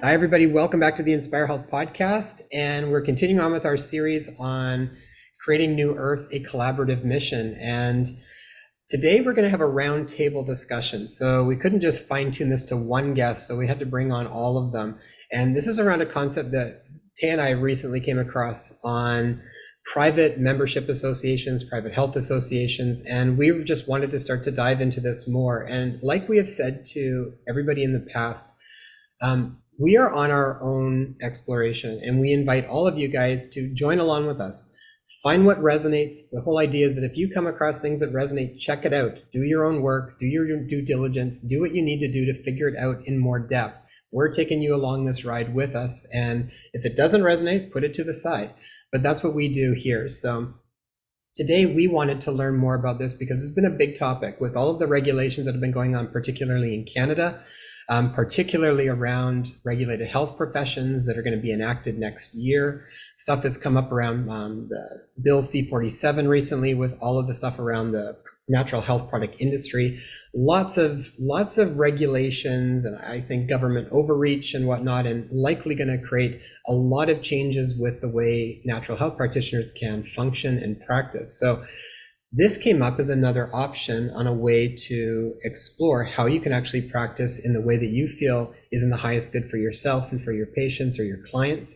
Hi, everybody. Welcome back to the Inspire Health podcast. And we're continuing on with our series on creating New Earth, a collaborative mission. And today we're going to have a roundtable discussion. So we couldn't just fine tune this to one guest, so we had to bring on all of them. And this is around a concept that Tay and I recently came across on private membership associations, private health associations, and we just wanted to start to dive into this more. And like we have said to everybody in the past, we are on our own exploration, and we invite all of you guys to join along with us. Find what resonates. The whole idea is that if you come across things that resonate, check it out. Do your own work, do your due diligence, do what you need to do to figure it out in more depth. We're taking you along this ride with us, and if it doesn't resonate, put it to the side. But that's what we do here. So today we wanted to learn more about this because it's been a big topic with all of the regulations that have been going on, particularly in Canada. Particularly around regulated health professions that are going to be enacted next year. Stuff that's come up around the Bill C-47 recently with all of the stuff around the natural health product industry. Lots of regulations and I think government overreach and whatnot, and likely going to create a lot of changes with the way natural health practitioners can function and practice. So this came up as another option on a way to explore how you can actually practice in the way that you feel is in the highest good for yourself and for your patients or your clients.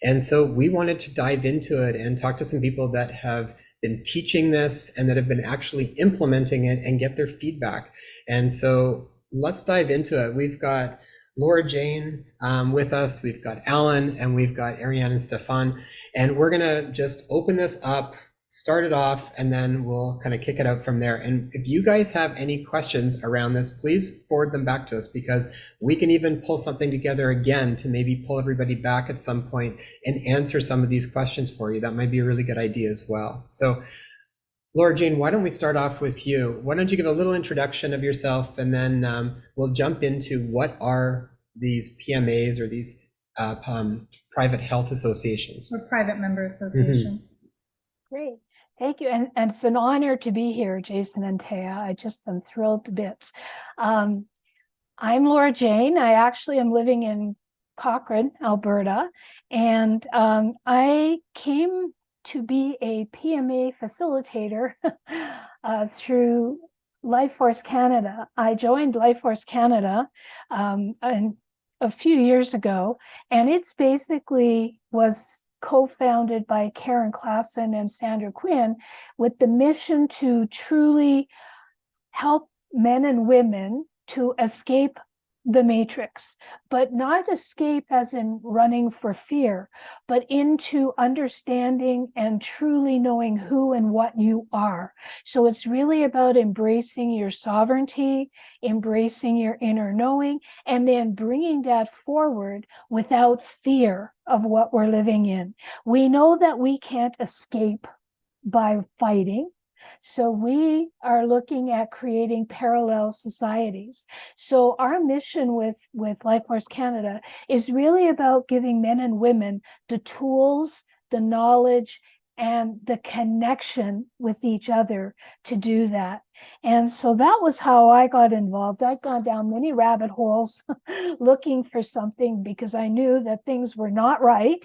And so we wanted to dive into it and talk to some people that have been teaching this and that have been actually implementing it and get their feedback. And so let's dive into it. We've got Laura Jane with us, we've got Alan, and we've got Ariane and Stefan. And we're gonna just open this up, start it off, and then we'll kind of kick it out from there. And if you guys have any questions around this, please forward them back to us, because we can even pull something together again to maybe pull everybody back at some point and answer some of these questions for you. That might be a really good idea as well. So Laura Jane, why don't we start off with you? Why don't you give a little introduction of yourself, and then we'll jump into what are these PMAs or these private health associations? Or private member associations. Great. Thank you. And it's an honor to be here, Jason and Taya. I just am thrilled to bits. I'm Laura Jane. I actually am living in Cochrane, Alberta. And I came to be a PMA facilitator through LifeForce Canada. I joined LifeForce Canada a few years ago, and it's basically was co-founded by Karen Klassen and Sandra Quinn with the mission to truly help men and women to escape the matrix, but not escape as in running for fear, but into understanding and truly knowing who and what you are. So it's really about embracing your sovereignty, embracing your inner knowing, and then bringing that forward without fear of what we're living in. We know that we can't escape by fighting. So we are looking at creating parallel societies. So our mission with LifeForce Canada is really about giving men and women the tools, the knowledge, and the connection with each other to do that. And so that was how I got involved. I'd gone down many rabbit holes looking for something because I knew that things were not right.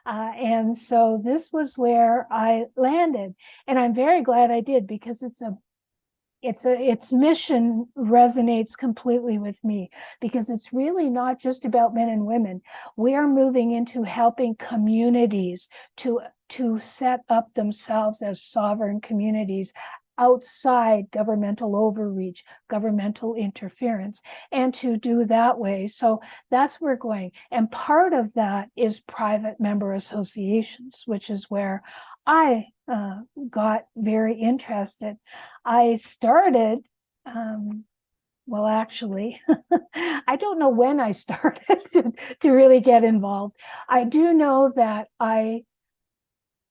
And so this was where I landed. And I'm very glad I did, because its mission resonates completely with me, because it's really not just about men and women. We are moving into helping communities to set up themselves as sovereign communities outside governmental overreach, governmental interference, and to do that way. So that's where we're going. And part of that is private member associations, which is where I got very interested. I started, well, actually, I don't know when I started to really get involved. I do know that I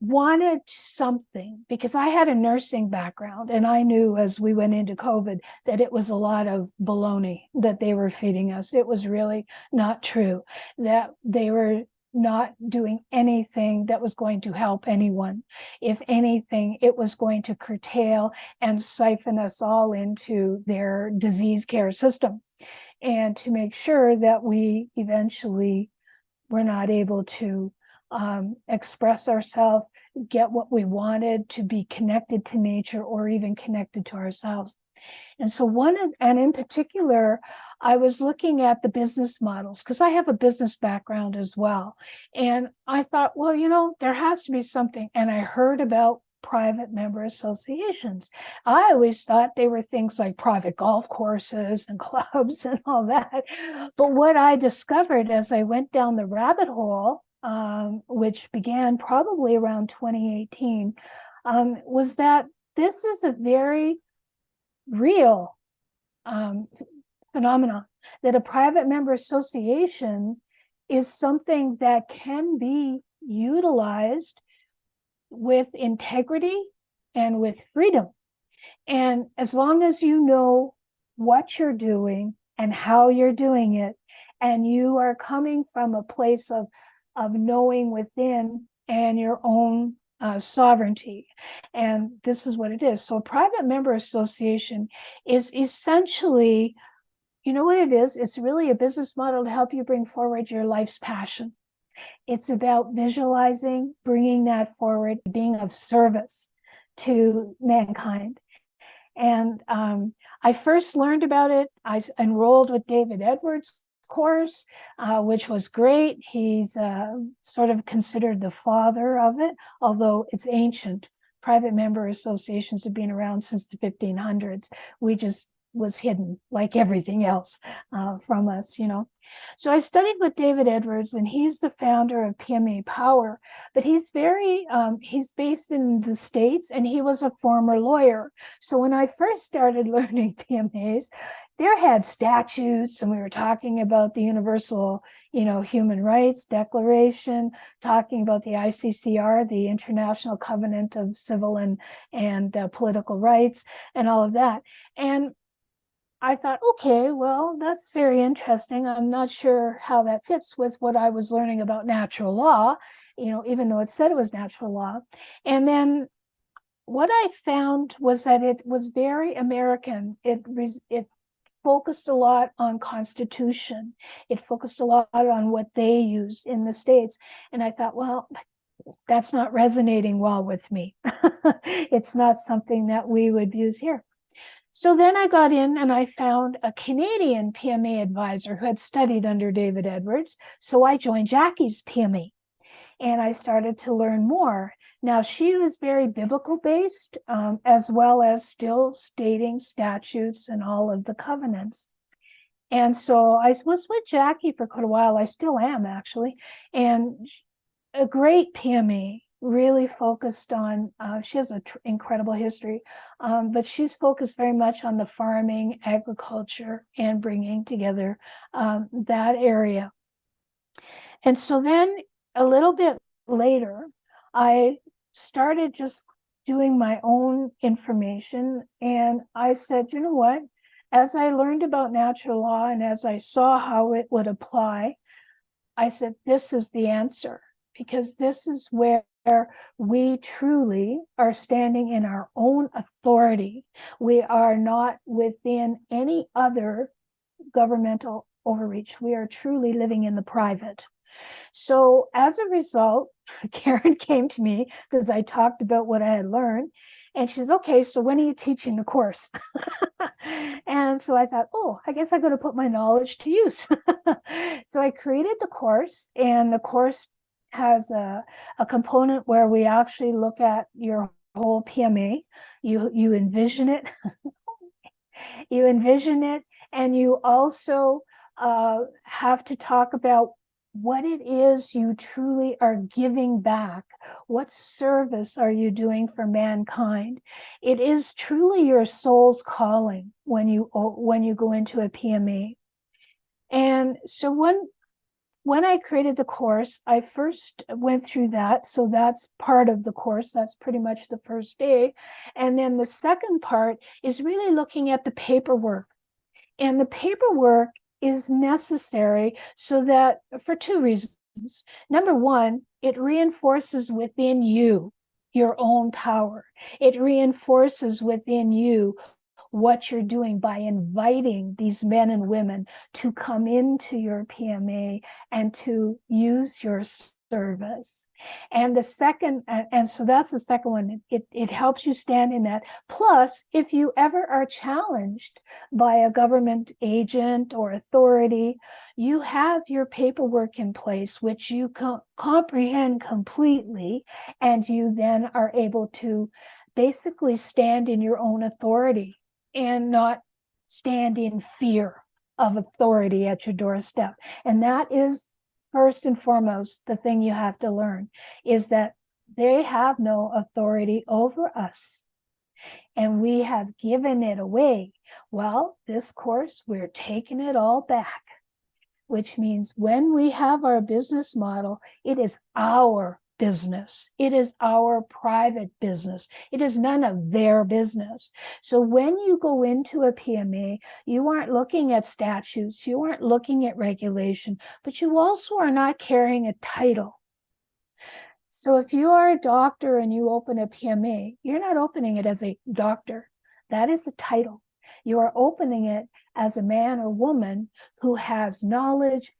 wanted something, because I had a nursing background, and I knew as we went into COVID that it was a lot of baloney that they were feeding us. It was really not true, that they were not doing anything that was going to help anyone. If anything, it was going to curtail and siphon us all into their disease care system. and to make sure that we eventually were not able to express ourselves, get what we wanted, to be connected to nature or even connected to ourselves. And so and in particular, I was looking at the business models because I have a business background as well. And I thought, well, there has to be something. And I heard about private member associations. I always thought they were things like private golf courses and clubs and all that. But what I discovered as I went down the rabbit hole, which began probably around 2018, was that this is a very real phenomenon, that a private member association is something that can be utilized with integrity and with freedom. And as long as you know what you're doing and how you're doing it, and you are coming from a place of knowing within and your own sovereignty. And this is what it is. So a private member association is essentially, you know what it is? It's really a business model to help you bring forward your life's passion. It's about visualizing, bringing that forward, being of service to mankind. And I first learned about it. I enrolled with David Edwards' course, which was great. He's sort of considered the father of it, although it's ancient. Private member associations have been around since the 1500s. We just was hidden like everything else from us, So I studied with David Edwards, and he's the founder of PMA Power, but he's based in the States, and he was a former lawyer. So when I first started learning PMAs, there had statutes, and we were talking about the Universal, Human Rights Declaration, talking about the ICCR, the International Covenant of Civil and Political Rights, and all of that. And I thought, okay, well, that's very interesting. I'm not sure how that fits with what I was learning about natural law, even though it said it was natural law. And then what I found was that it was very American. It focused a lot on Constitution. It focused a lot on what they use in the States. And I thought, well, that's not resonating well with me. It's not something that we would use here. So then I got in and I found a Canadian PMA advisor who had studied under David Edwards. So I joined Jackie's PMA and I started to learn more. Now, she was very biblical based, as well as still stating statutes and all of the covenants. And so I was with Jackie for quite a while. I still am, actually. And a great PMA, really focused on, she has an incredible history, but she's focused very much on the farming, agriculture, and bringing together that area. And so then a little bit later, I started just doing my own information. And I said, you know what? As I learned about natural law and as I saw how it would apply, I said, this is the answer, because this is where we truly are standing in our own authority. We are not within any other governmental overreach. We are truly living in the private. So as a result, Karen came to me because I talked about what I had learned. And she says, okay, so when are you teaching the course? And so I thought, oh, I guess I'm going to put my knowledge to use. So I created the course, and the course has a component where we actually look at your whole PMA. You envision it. You envision it, and you also have to talk about what it is you truly are giving back. What service are you doing for mankind? It is truly your soul's calling when you go into a PMA. And so when I created the course, I first went through that. So that's part of the course. That's pretty much the first day. And then the second part is really looking at the paperwork. And the paperwork is necessary so that, for two reasons. Number one, it reinforces within you your own power. It reinforces within you what you're doing by inviting these men and women to come into your PMA and to use your service. And the second, and so that's the second one, it helps you stand in that. Plus, if you ever are challenged by a government agent or authority, you have your paperwork in place, which you comprehend completely, and you then are able to basically stand in your own authority and not stand in fear of authority at your doorstep. And that is first and foremost the thing you have to learn, is that they have no authority over us and we have given it away. Well, this course, we're taking it all back, which means when we have our business model, it is our business. It is our private business. It is none of their business. So when you go into a PMA, you aren't looking at statutes, you aren't looking at regulation, but you also are not carrying a title. So if you are a doctor and you open a PMA, you're not opening it as a doctor. That is a title. You are opening it as a man or woman who has knowledge,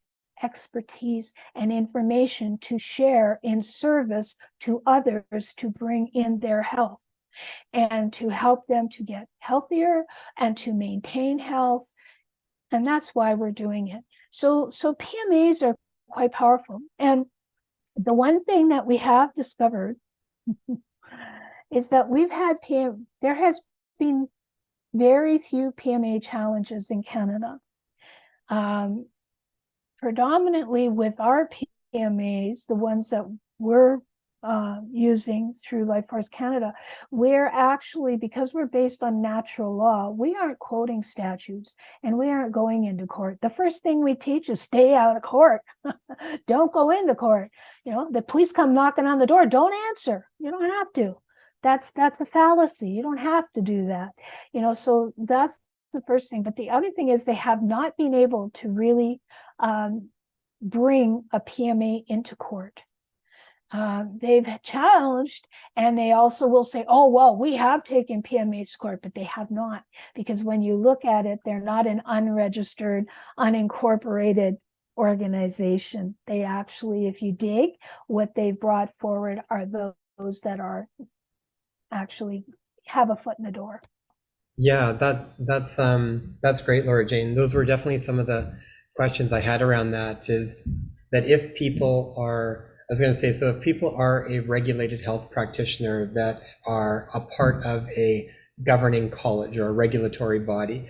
expertise, and information to share in service to others to bring in their health and to help them to get healthier and to maintain health. And that's why we're doing it. So PMAs are quite powerful. And the one thing that we have discovered is that there has been very few PMA challenges in Canada. Predominantly with our PMAs, the ones that we're using through Life Force Canada, we're actually, because we're based on natural law, we aren't quoting statutes and we aren't going into court. The first thing we teach is stay out of court. Don't go into court. You know, the police come knocking on the door, don't answer. You don't have to. That's a fallacy. You don't have to do that. You know, so that's the first thing. But the other thing is they have not been able to really bring a PMA into court. They've challenged, and they also will say, oh, well, we have taken PMAs to court, but they have not, because when you look at it, they're not an unregistered, unincorporated organization. They actually, if you dig, what they've brought forward are those that are actually have a foot in the door. Yeah, that's great, Laura Jane. Those were definitely some of the questions I had around that, is that if people are, I was going to say, so if people are a regulated health practitioner that are a part of a governing college or a regulatory body,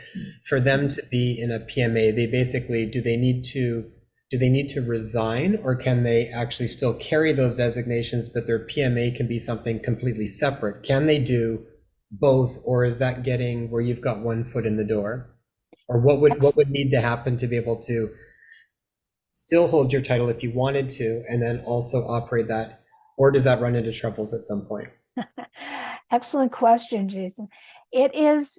for them to be in a PMA, they basically, do they need to resign, or can they actually still carry those designations, but their PMA can be something completely separate? Can they do both, or is that getting where you've got one foot in the door? Or what would need to happen to be able to still hold your title if you wanted to, and then also operate that, or does that run into troubles at some point? Excellent question, Jason. It is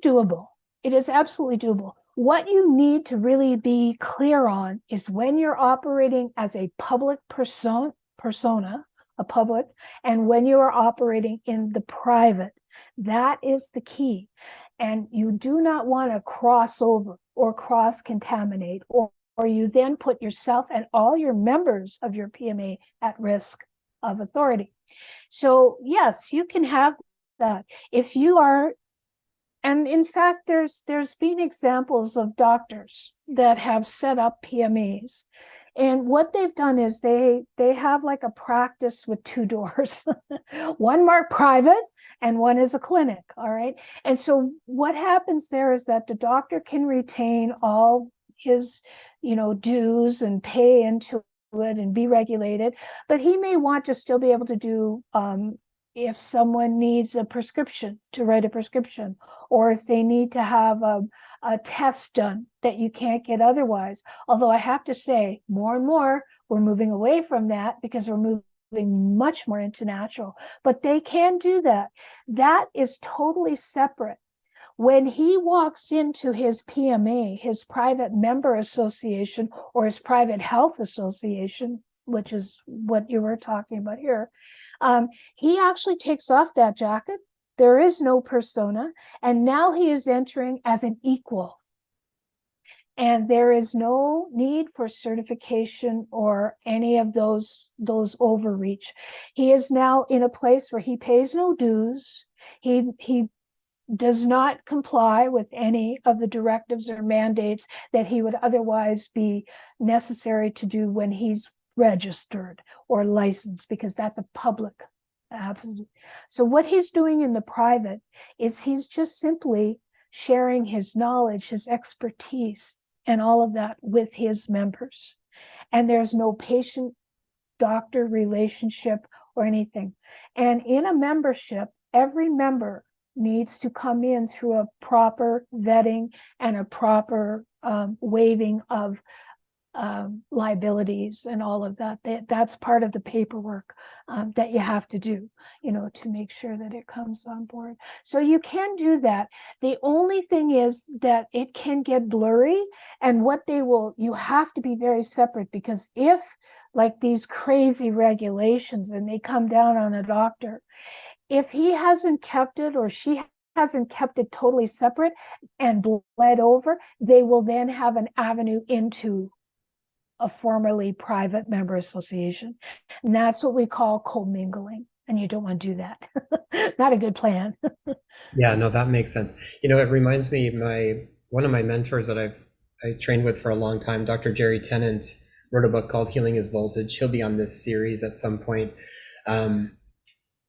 doable. It is absolutely doable. What you need to really be clear on is when you're operating as a public persona, a public, and when you are operating in the private. That is the key. And you do not want to cross over or cross-contaminate, or you then put yourself and all your members of your PMA at risk of authority. So yes, you can have that. If you are, and in fact, there's been examples of doctors that have set up PMAs. And what they've done is they have like a practice with two doors, one marked private and one is a clinic, all right? And so what happens there is that the doctor can retain all his, dues and pay into it and be regulated, but he may want to still be able to do, if someone needs a prescription, to write a prescription, or if they need to have a test done that you can't get otherwise. Although I have to say, more and more, we're moving away from that because we're moving much more into natural. But they can do that. That is totally separate. When he walks into his PMA, his private member association, or his private health association, which is what you were talking about here, he actually takes off that jacket There is no persona. And now he is entering as an equal. And there is no need for certification or any of those overreach. He is now in a place where he pays no dues. He does not comply with any of the directives or mandates that he would otherwise be necessary to do when he's registered or licensed, because that's a public. Absolutely. So what he's doing in the private is he's just simply sharing his knowledge, his expertise, and all of that with his members. And there's no patient-doctor relationship or anything. And in a membership, every member needs to come in through a proper vetting and a proper waiving of liabilities and all of that. That's part of the paperwork that you have to do, to make sure that it comes on board. So you can do that. The only thing is that it can get blurry, and you have to be very separate, because if, like, these crazy regulations and they come down on a doctor, if he hasn't kept it or she hasn't kept it totally separate and bled over, they will then have an avenue into a formerly private member association. And that's what we call commingling. And you don't want to do that. Not a good plan. Yeah, no, that makes sense. It reminds me, one of my mentors that I trained with for a long time, Dr. Jerry Tennant, wrote a book called Healing is Voltage. He'll be on this series at some point.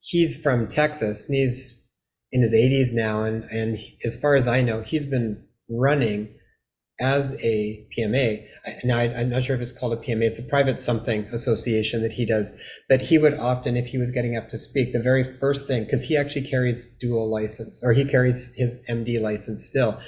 He's from Texas, and he's in his 80s now, and as far as I know, he's been running as a PMA. Now, I'm not sure if it's called a PMA. It's a private something association that he does. But he would often, if he was getting up to speak, the very first thing, because he actually carries dual license, or he carries his MD license still.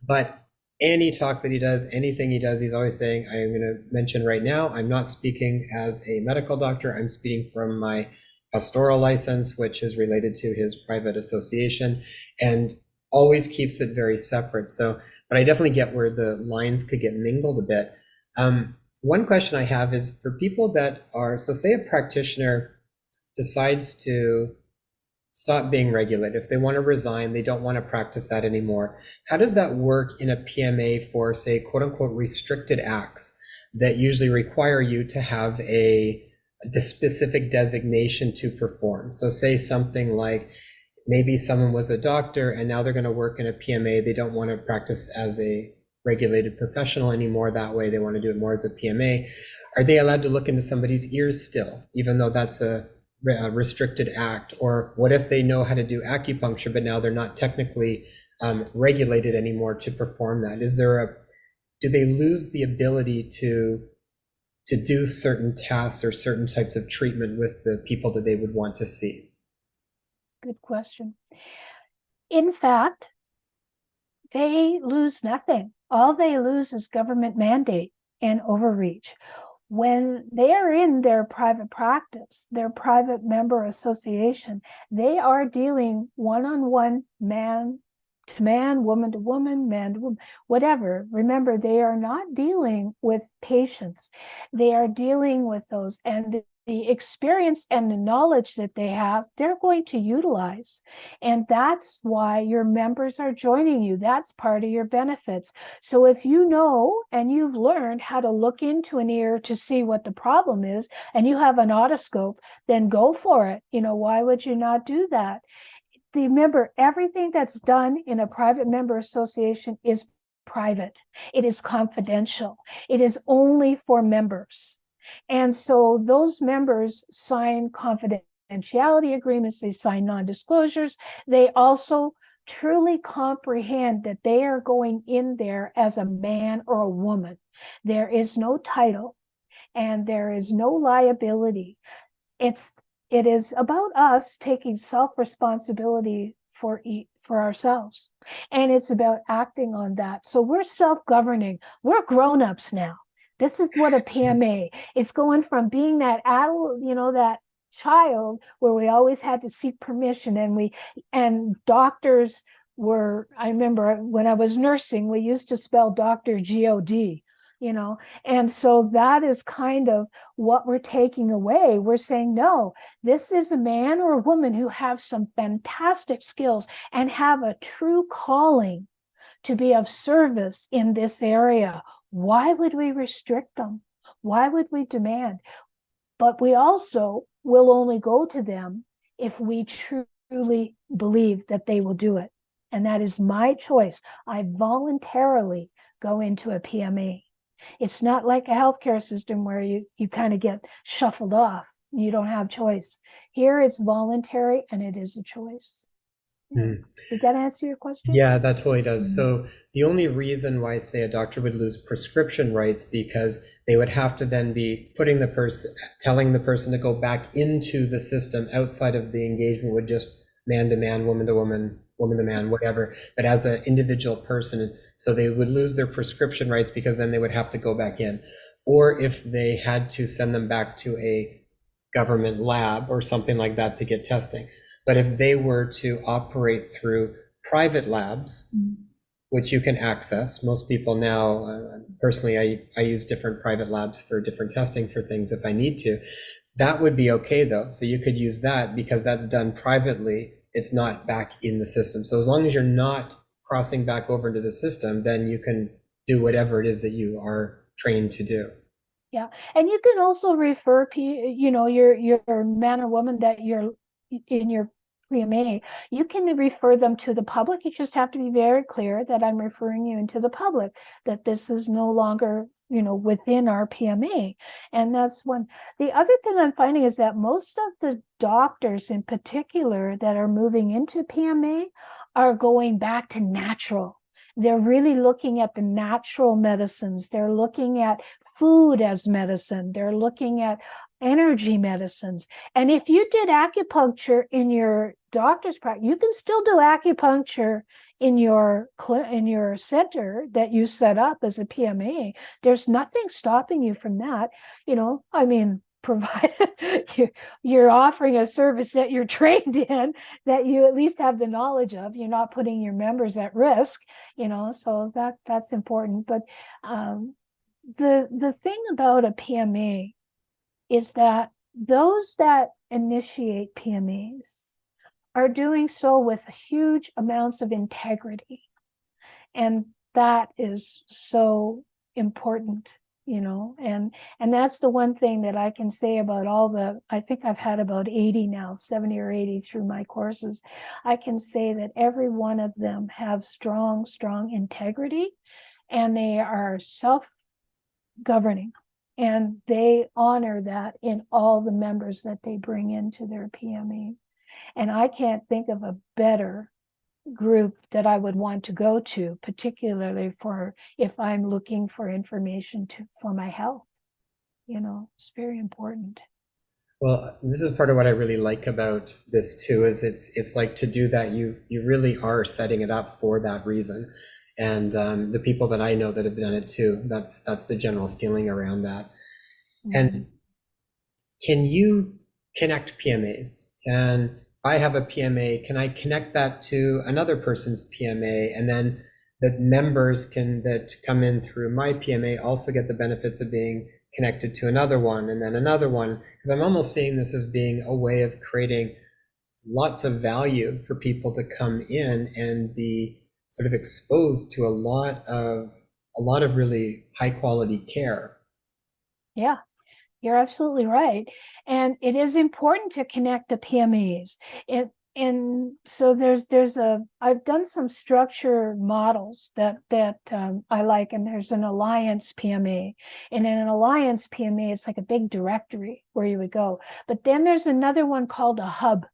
But any talk that he does, anything he does, he's always saying, I'm going to mention right now, I'm not speaking as a medical doctor. I'm speaking from my pastoral license, which is related to his private association, and always keeps it very separate. So, but I definitely get where the lines could get mingled a bit. One question I have is for people that are, so say a practitioner decides to stop being regulated. If they want to resign, they don't want to practice that anymore. How does that work in a PMA for, say, quote unquote, restricted acts that usually require you to have a specific designation to perform? So say something like, maybe someone was a doctor and now they're going to work in a PMA. They don't want to practice as a regulated professional anymore that way. They want to do it more as a PMA. Are they allowed to look into somebody's ears still, even though that's a restricted act? Or what if they know how to do acupuncture, but now they're not technically regulated anymore to perform that? Do they lose the ability to do certain tasks or certain types of treatment with the people that they would want to see? Good question. In fact, they lose nothing. All they lose is government mandate and overreach. When they are in their private practice, their private member association, they are dealing one-on-one, man to man, woman to woman, man to woman, whatever. Remember, they are not dealing with patients. They are dealing with those, and the experience and the knowledge that they have, they're going to utilize. And that's why your members are joining you. That's part of your benefits. So if you know and you've learned how to look into an ear to see what the problem is, and you have an otoscope, then go for it. Why would you not do that? Remember, everything that's done in a private member association is private. It is confidential. It is only for members. And so those members sign confidentiality agreements, they sign non-disclosures. They also truly comprehend that they are going in there as a man or a woman. There is no title and there is no liability. It is about us taking self-responsibility for ourselves. And it's about acting on that. So we're self-governing. We're grown-ups now. This is what a PMA is, going from being that adult, that child where we always had to seek permission, and doctors were, I remember when I was nursing, we used to spell doctor G-O-D. And so that is kind of what we're taking away. We're saying, no, this is a man or a woman who have some fantastic skills and have a true calling to be of service in this area. Why would we restrict them? Why would we demand? But we also will only go to them if we truly believe that they will do it. And that is my choice. I voluntarily go into a PMA. It's not like a healthcare system where you kind of get shuffled off. You don't have choice. Here it's voluntary and it is a choice. Mm. Did that answer your question? Yeah, that totally does. So the only reason why, say, a doctor would lose prescription rights because they would have to then be telling the person to go back into the system outside of the engagement with just man to man, woman to woman, woman to man, whatever, but as an individual person. So they would lose their prescription rights because then they would have to go back in. Or if they had to send them back to a government lab or something like that to get testing. But if they were to operate through private labs, which you can access, most people now, personally, I use different private labs for different testing for things if I need to. That would be okay though. So you could use that because that's done privately. It's not back in the system. So as long as you're not crossing back over into the system, then you can do whatever it is that you are trained to do. Yeah. And you can also refer, your man or woman that you're in your PMA, you can refer them to the public. You just have to be very clear that I'm referring you into the public, that this is no longer, within our PMA. And that's one. The other thing I'm finding is that most of the doctors in particular that are moving into PMA are going back to natural. They're really looking at the natural medicines. They're looking at food as medicine. They're looking at energy medicines. And if you did acupuncture in your doctor's practice, you can still do acupuncture in your center that you set up as a PMA. There's nothing stopping you from that. Provided you're offering a service that you're trained in, that you at least have the knowledge of, you're not putting your members at risk, so that's important. But the thing about a PMA is that those that initiate PMAs are doing so with huge amounts of integrity. And that is so important, and that's the one thing that I can say about I think I've had about 80 now, 70 or 80 through my courses. I can say that every one of them have strong integrity, and they are self-governing. And they honor that in all the members that they bring into their PME. And I can't think of a better group that I would want to go to, particularly if I'm looking for information for my health. It's very important. Well, this is part of what I really like about this too, is it's like, to do that, you really are setting it up for that reason. And the people that I know that have done it too, that's the general feeling around that. And can you connect PMAs? If I have a PMA, can I connect that to another person's PMA? And then the members that come in through my PMA also get the benefits of being connected to another one, and then another one, because I'm almost seeing this as being a way of creating lots of value for people to come in and be sort of exposed to a lot of really high quality care. Yeah, you're absolutely right. And it is important to connect the PMEs. And so I've done some structure models that I like, and there's an alliance PMA. And in an alliance PMA, it's like a big directory where you would go. But then there's another one called a hub.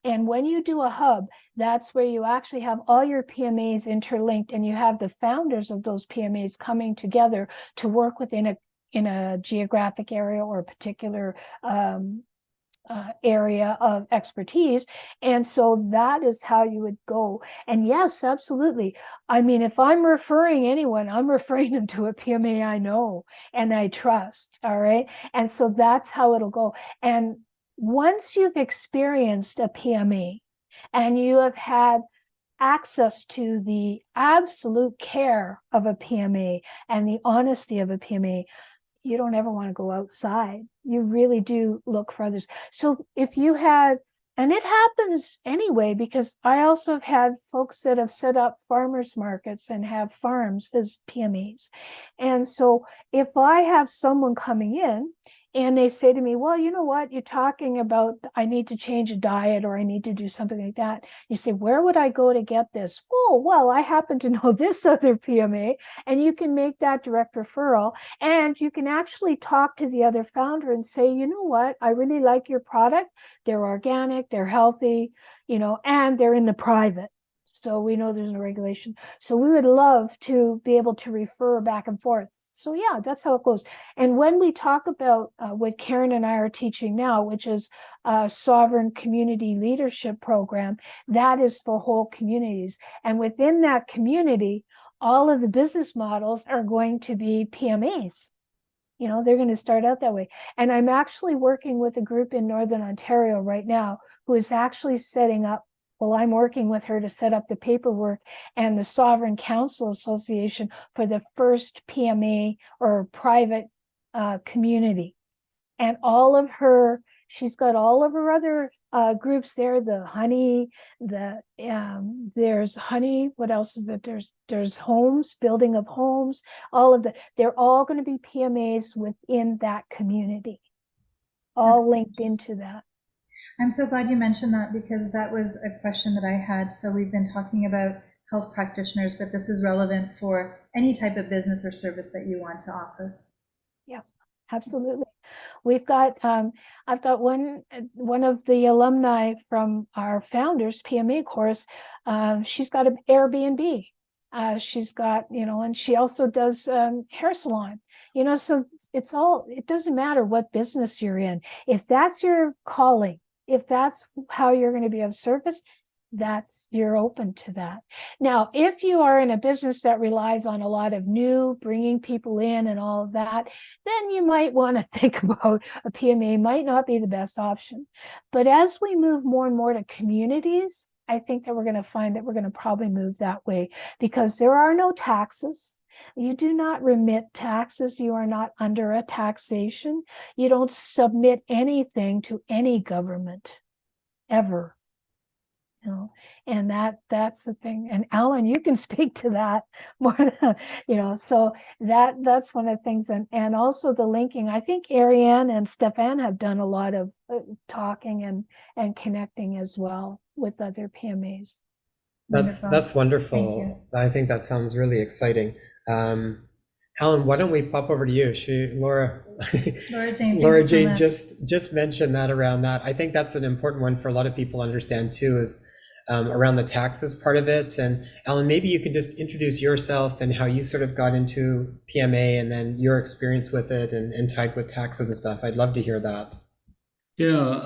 And when you do a hub, that's where you actually have all your PMAs interlinked, and you have the founders of those PMAs coming together to work within a geographic area or a particular area of expertise. And so that is how you would go. And yes, absolutely. I mean, if I'm referring anyone, I'm referring them to a PMA I know and I trust. All right. And so that's how it'll go. And once you've experienced a PMA and you have had access to the absolute care of a PMA and the honesty of a PMA, you don't ever want to go outside. You really do look for others. So if you had, and it happens anyway, because I also have had folks that have set up farmers markets and have farms as PMEs. And so if I have someone coming in and they say to me, well, you know what, you're talking about, I need to change a diet or I need to do something like that. You say, where would I go to get this? Oh, well, I happen to know this other PMA, and you can make that direct referral. And you can actually talk to the other founder and say, you know what, I really like your product. They're organic, they're healthy, and they're in the private. So we know there's no regulation. So we would love to be able to refer back and forth. So yeah, that's how it goes. And when we talk about what Karen and I are teaching now, which is a sovereign community leadership program, that is for whole communities. And within that community, all of the business models are going to be PMAs. They're going to start out that way. And I'm actually working with a group in Northern Ontario right now who is actually setting up, well, I'm working with her to set up the paperwork and the Sovereign Council Association for the first PMA or private community. And she's got all of her other groups there, the honey, there's honey, what else is it? There's homes, building of homes, all of they're all going to be PMAs within that community, all linked into that. I'm so glad you mentioned that, because that was a question that I had. So we've been talking about health practitioners, but this is relevant for any type of business or service that you want to offer. Yeah, absolutely. We've got, I've got one of the alumni from our founders PMA course. She's got an Airbnb. She's got, and she also does hair salon, so it doesn't matter what business you're in. If that's your calling, if that's how you're going to be of service, you're open to that. Now, if you are in a business that relies on a lot of bringing people in and all of that, then you might want to think about a PMA. Might not be the best option. But as we move more and more to communities, I think that we're going to find that we're going to probably move that way, because there are no taxes. You do not remit taxes. You are not under a taxation. You don't submit anything to any government ever. And that's the thing. And Alan, you can speak to that more than, so that's one of the things. And also the linking. I think Ariane and Stefan have done a lot of talking and connecting as well with other PMAs. That's wonderful. I think that sounds really exciting. Alan, why don't we pop over to you? Laura Jane just mentioned that around that. I think that's an important one for a lot of people to understand too, is around the taxes part of it. And Alan, maybe you could just introduce yourself and how you sort of got into PMA and then your experience with it and tied with taxes and stuff. I'd love to hear that. Yeah,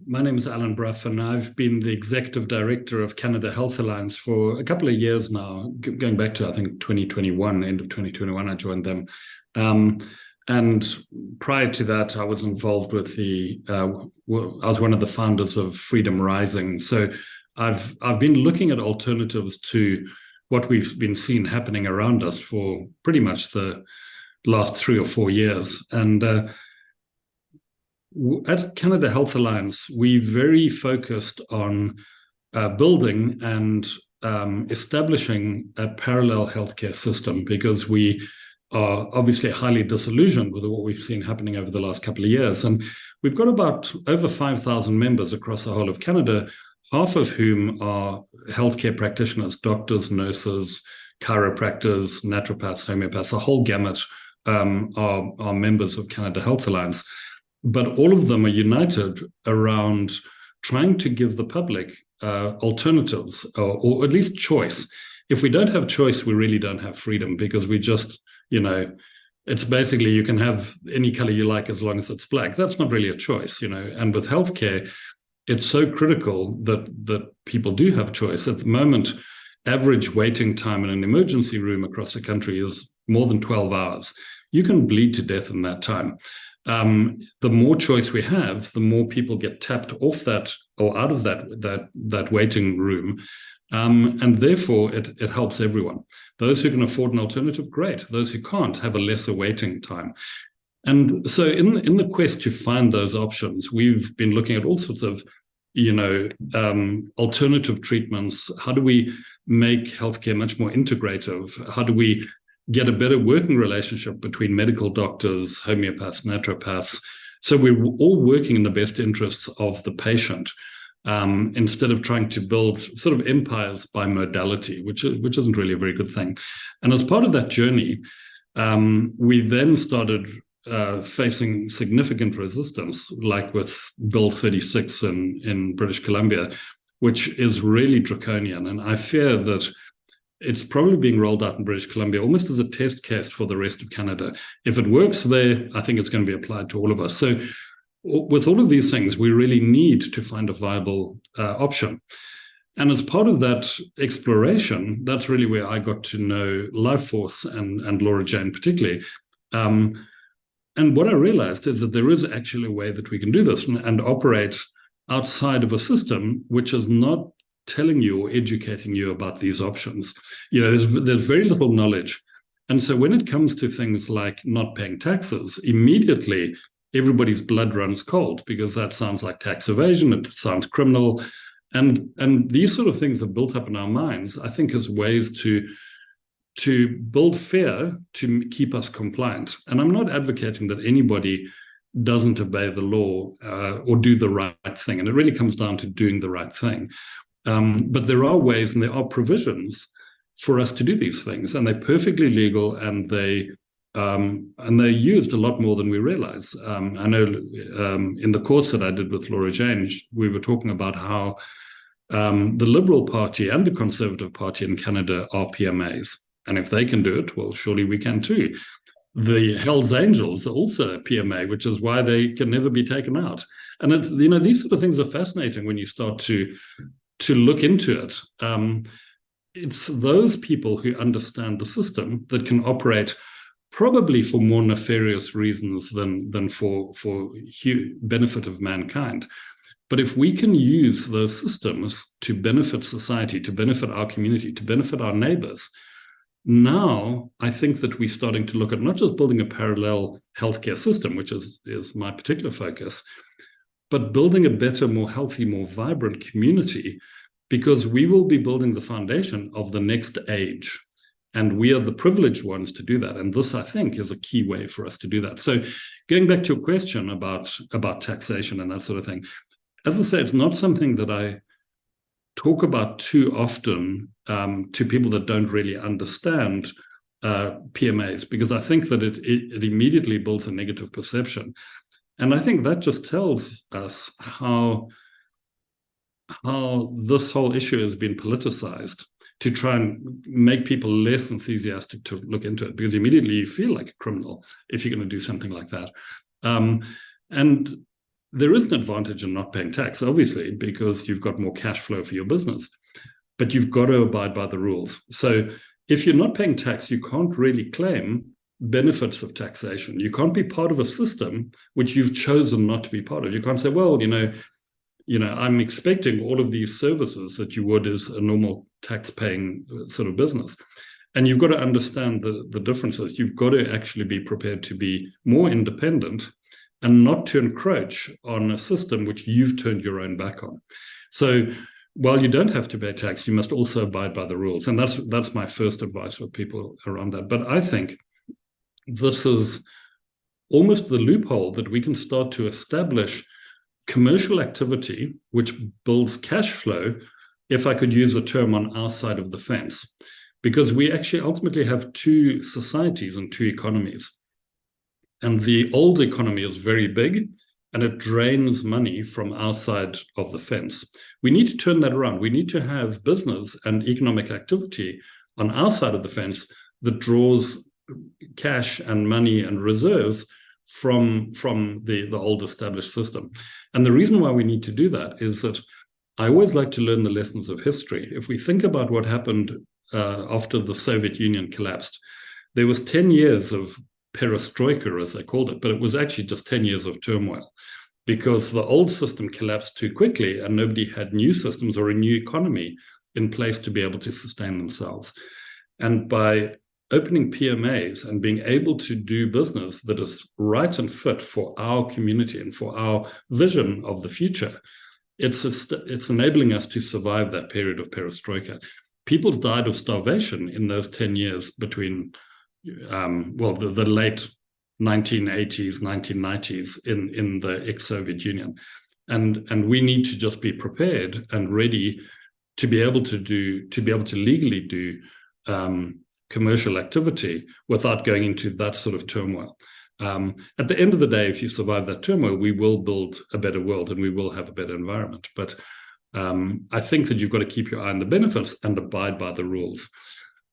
my name is Alan Bruff, and I've been the executive director of Canada Health Alliance for a couple of years now, going back to, I think, 2021, end of 2021, I joined them. And prior to that, I was involved with I was one of the founders of Freedom Rising. So I've been looking at alternatives to what we've been seeing happening around us for pretty much the last 3 or 4 years. And at Canada Health Alliance, we very focused on building and establishing a parallel healthcare system, because we are obviously highly disillusioned with what we've seen happening over the last couple of years. And we've got about over 5,000 members across the whole of Canada, half of whom are healthcare practitioners, doctors, nurses, chiropractors, naturopaths, homeopaths, a whole gamut are members of Canada Health Alliance. But all of them are united around trying to give the public alternatives or at least choice. If we don't have choice, we really don't have freedom, because we just, it's basically you can have any color you like as long as it's black. That's not really a choice, And with healthcare, it's so critical that people do have choice. At the moment, average waiting time in an emergency room across the country is more than 12 hours. You can bleed to death in that time. The more choice we have, the more people get tapped off that or out of that waiting room, And therefore, it helps everyone. Those who can afford an alternative, great. Those who can't have a lesser waiting time. And so in the quest to find those options, we've been looking at all sorts of, alternative treatments. How do we make healthcare much more integrative? How do we get a better working relationship between medical doctors, homeopaths, naturopaths? So we're all working in the best interests of the patient, instead of trying to build sort of empires by modality, which isn't really a very good thing. And as part of that journey, we then started facing significant resistance, like with Bill 36 in British Columbia, which is really draconian. And I fear that it's probably being rolled out in British Columbia almost as a test case for the rest of Canada. If it works there, I think it's going to be applied to all of us. So with all of these things, we really need to find a viable option. And as part of that exploration, that's really where I got to know Lifeforce and Laura Jane particularly. And what I realized is that there is actually a way that we can do this and operate outside of a system which is not telling you or educating you about these options. There's very little knowledge. And so when it comes to things like not paying taxes, immediately everybody's blood runs cold because that sounds like tax evasion, it sounds criminal. And these sort of things are built up in our minds, I think, as ways to build fear to keep us compliant. And I'm not advocating that anybody doesn't obey the law or do the right thing. And it really comes down to doing the right thing. But there are ways and there are provisions for us to do these things, and they're perfectly legal, and they're used a lot more than we realize. I know in the course that I did with Laura Jane, we were talking about how the Liberal Party and the Conservative Party in Canada are PMAs. And if they can do it, well, surely we can too. The Hells Angels are also a PMA, which is why they can never be taken out. And these sort of things are fascinating when you start to look into it. It's those people who understand the system that can operate probably for more nefarious reasons than for benefit of mankind. But if we can use those systems to benefit society, to benefit our community, to benefit our neighbors, now I think that we're starting to look at not just building a parallel healthcare system, which is my particular focus, but building a better, more healthy, more vibrant community, because we will be building the foundation of the next age. And we are the privileged ones to do that. And this, I think, is a key way for us to do that. So going back to your question about taxation and that sort of thing, as I say, it's not something that I talk about too often to people that don't really understand PMAs, because I think that it immediately builds a negative perception. And I think that just tells us how this whole issue has been politicized to try and make people less enthusiastic to look into it, because immediately you feel like a criminal if you're going to do something like that. And there is an advantage in not paying tax, obviously, because you've got more cash flow for your business, but you've got to abide by the rules. So if you're not paying tax, you can't really claim benefits of taxation. You can't be part of a system which you've chosen not to be part of. You can't say, well, I'm expecting all of these services that you would as a normal tax-paying sort of business. And you've got to understand the differences. You've got to actually be prepared to be more independent and not to encroach on a system which you've turned your own back on. So while you don't have to pay tax, you must also abide by the rules. And that's my first advice for people around that. But I think this is almost the loophole that we can start to establish commercial activity which builds cash flow, if I could use a term, on our side of the fence. Because we actually ultimately have two societies and two economies. And the old economy is very big, and it drains money from our side of the fence. We need to turn that around. We need to have business and economic activity on our side of the fence that draws cash and money and reserves from the old established system. And the reason why we need to do that is that I always like to learn the lessons of history. If we think about what happened after the Soviet Union collapsed, there was 10 years of perestroika, as they called it, but it was actually just 10 years of turmoil, because the old system collapsed too quickly and nobody had new systems or a new economy in place to be able to sustain themselves. And by opening PMAs and being able to do business that is right and fit for our community and for our vision of the future, it's enabling us to survive that period of perestroika. People died of starvation in those 10 years between, the late 1980s, 1990s in the ex-Soviet Union. And we need to just be prepared and ready to be able to legally do commercial activity without going into that sort of turmoil. At the end of the day, if you survive that turmoil, we will build a better world and we will have a better environment. But I think that you've got to keep your eye on the benefits and abide by the rules.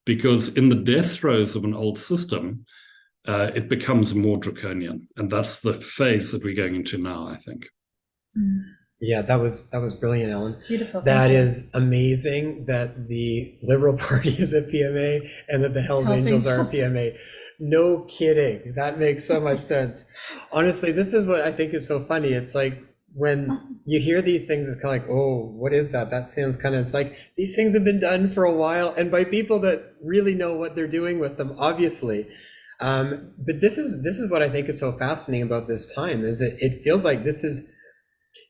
Because in the death throes of an old system, it becomes more draconian. And that's the phase that we're going into now, I think. Yeah, that was brilliant, Ellen. Beautiful. That is amazing that the Liberal Party is a PMA and that the Hells Angels are a PMA. No kidding. That makes so much sense. Honestly, this is what I think is so funny. It's like when you hear these things, it's kind of like, oh, what is that? That sounds kind of, it's like these things have been done for a while and by people that really know what they're doing with them, obviously. But this is what I think is so fascinating about this time, is it feels like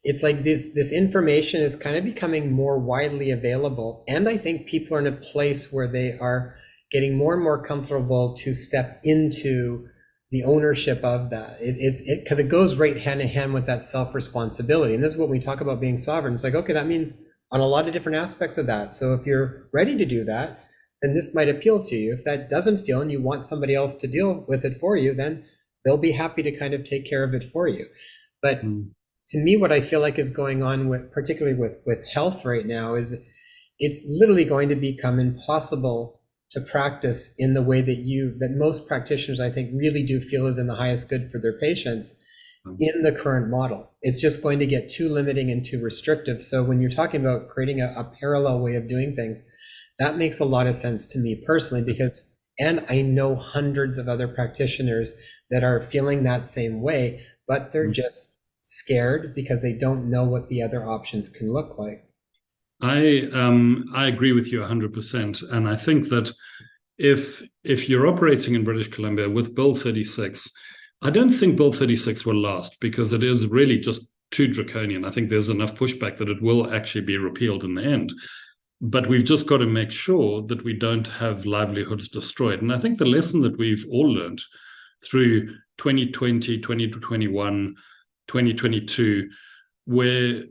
it's like this information is kind of becoming more widely available. And I think people are in a place where they are getting more and more comfortable to step into the ownership of that. Because it goes right hand in hand with that self-responsibility. And this is what we talk about being sovereign. It's like, okay, that means on a lot of different aspects of that. So if you're ready to do that, then this might appeal to you. If that doesn't feel and you want somebody else to deal with it for you, then they'll be happy to kind of take care of it for you. But to me, what I feel like is going on with, particularly with health right now, is it's literally going to become impossible to practice in the way that most practitioners, I think, really do feel is in the highest good for their patients in the current model. It's just going to get too limiting and too restrictive. So when you're talking about creating a parallel way of doing things, that makes a lot of sense to me personally, and I know hundreds of other practitioners that are feeling that same way, but they're just scared because they don't know what the other options can look like. I agree with you 100%. And I think that if you're operating in British Columbia with Bill 36, I don't think Bill 36 will last because it is really just too draconian. I think there's enough pushback that it will actually be repealed in the end. But we've just got to make sure that we don't have livelihoods destroyed. And I think the lesson that we've all learned through 2020, 2021, 2022, where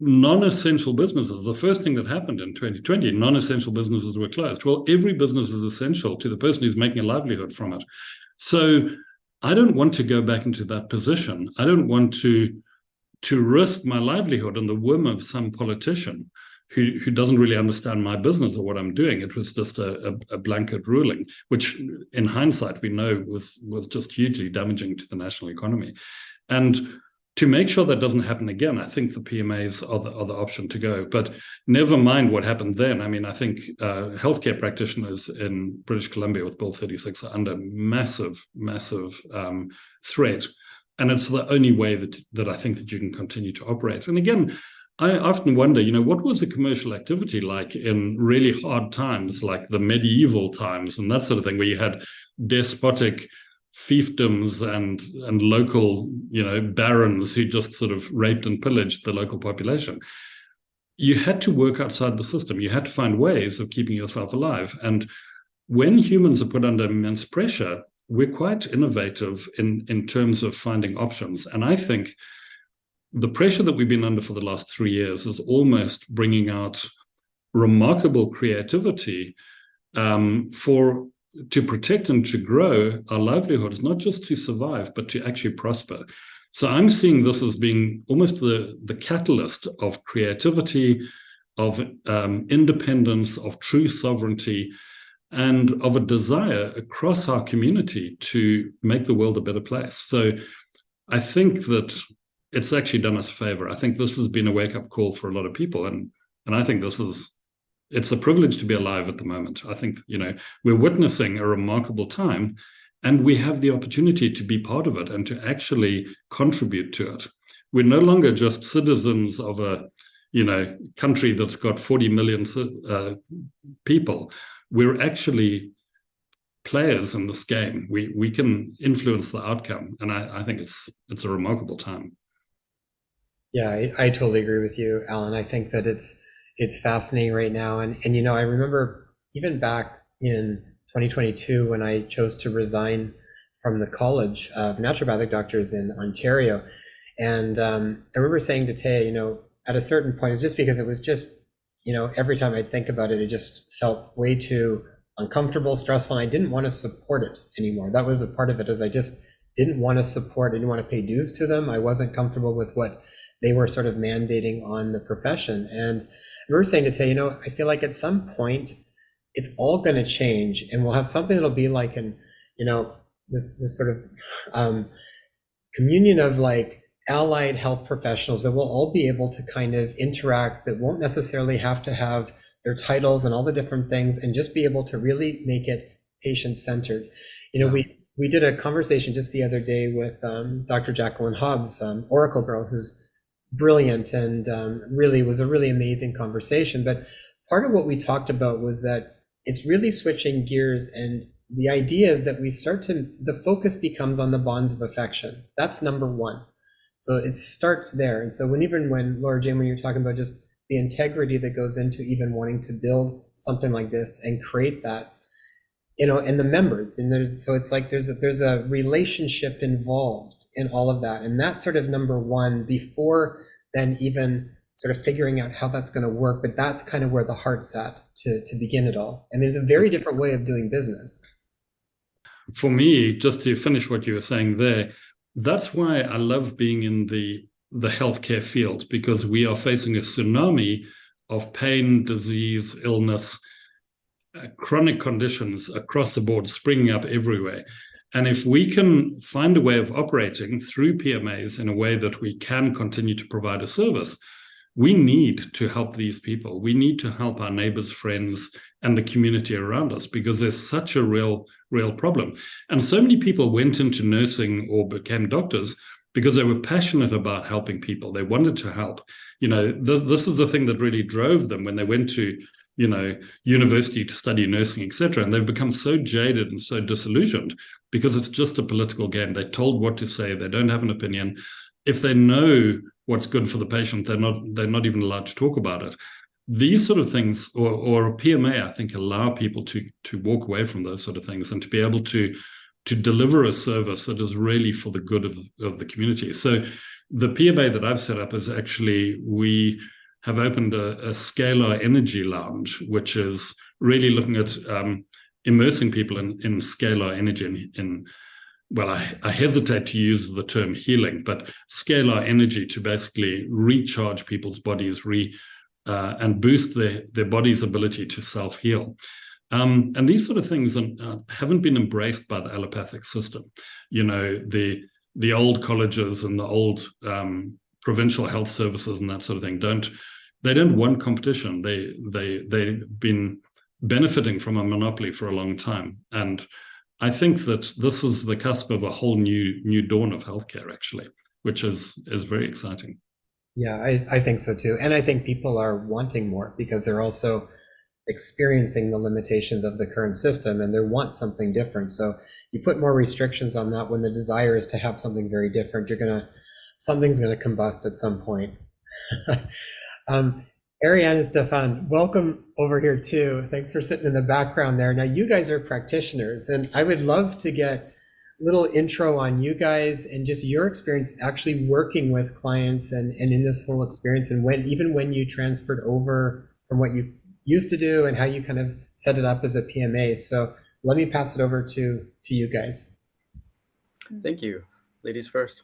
non-essential businesses, the first thing that happened in 2020, non-essential businesses were closed. Well, every business is essential to the person who's making a livelihood from it. So I don't want to go back into that position. I don't want to risk my livelihood on the whim of some politician who doesn't really understand my business or what I'm doing. It was just a blanket ruling, which in hindsight we know was just hugely damaging to the national economy. And to make sure that doesn't happen again, I think the PMAs are the option to go. But never mind what happened then. I mean, I think healthcare practitioners in British Columbia with Bill 36 are under massive threat. And it's the only way that I think that you can continue to operate. And again, I often wonder, what was the commercial activity like in really hard times, like the medieval times and that sort of thing, where you had despotic fiefdoms and local, barons who just sort of raped and pillaged the local population. You had to work outside the system. You had to find ways of keeping yourself alive. And when humans are put under immense pressure, we're quite innovative in terms of finding options. And I think the pressure that we've been under for the last 3 years is almost bringing out remarkable creativity to protect and to grow our livelihoods, not just to survive, but to actually prosper. So I'm seeing this as being almost the catalyst of creativity, of independence, of true sovereignty, and of a desire across our community to make the world a better place. So I think that it's actually done us a favor. I think this has been a wake-up call for a lot of people, and I think it's a privilege to be alive at the moment. I think, we're witnessing a remarkable time, and we have the opportunity to be part of it and to actually contribute to it. We're no longer just citizens of a country that's got 40 million people, we're actually players in this game. We can influence the outcome, and I think it's a remarkable time. Yeah, I totally agree with you, Alan. I think that it's fascinating right now, and I remember even back in 2022 when I chose to resign from the College of Naturopathic Doctors in Ontario, and I remember saying to Taya, at a certain point, it's just because it was just, every time I think about it, it just felt way too uncomfortable, stressful, and I didn't want to support it anymore. That was a part of it, is I just didn't want to support, I didn't want to pay dues to them. I wasn't comfortable with what they were sort of mandating on the profession. And I remember saying to Tay, I feel like at some point it's all going to change, and we'll have something that'll be like this sort of communion of like allied health professionals that will all be able to kind of interact, that won't necessarily have to have their titles and all the different things, and just be able to really make it patient-centered. We did a conversation just the other day with Dr. Jacqueline Hobbs, Oracle girl, who's brilliant, and really was a really amazing conversation. But part of what we talked about was that it's really switching gears, and the idea is that the focus becomes on the bonds of affection. That's number one. So it starts there. And so when Laura Jane, when you're talking about just the integrity that goes into even wanting to build something like this and create that, and the members, and it's like there's a relationship involved in all of that, and that's sort of number one before then even sort of figuring out how that's going to work. But that's kind of where the heart's at to begin it all. And there's a very different way of doing business. For me, just to finish what you were saying there, that's why I love being in the healthcare field, because we are facing a tsunami of pain, disease, illness, chronic conditions across the board springing up everywhere. And if we can find a way of operating through PMAs in a way that we can continue to provide a service, we need to help these people. We need to help our neighbors, friends, and the community around us, because there's such a real problem. And so many people went into nursing or became doctors because they were passionate about helping people. They wanted to help. This is the thing that really drove them when they went to university to study nursing, etc. And they've become so jaded and so disillusioned because it's just a political game. They're told what to say. They don't have an opinion. If they know what's good for the patient, they're not even allowed to talk about it. These sort of things, or a PMA, I think, allow people to walk away from those sort of things and to be able to deliver a service that is really for the good of the community. So the PMA that I've set up is actually, we have opened a scalar energy lounge, which is really looking at immersing people in scalar energy. I hesitate to use the term healing, but scalar energy to basically recharge people's bodies and boost their body's ability to self-heal. And these sort of things haven't been embraced by the allopathic system. The old colleges and the old provincial health services and that sort of thing don't want competition. They've been benefiting from a monopoly for a long time. And I think that this is the cusp of a whole new dawn of healthcare, actually, which is very exciting. Yeah, I think so too. And I think people are wanting more because they're also experiencing the limitations of the current system, and they want something different. So you put more restrictions on that when the desire is to have something very different, something's gonna combust at some point. Ariane and Stefan, welcome over here too. Thanks for sitting in the background there. Now you guys are practitioners, and I would love to get a little intro on you guys and just your experience actually working with clients and in this whole experience, and when you transferred over from what you used to do and how you kind of set it up as a PMA. So let me pass it over to you guys. Thank you. Ladies first.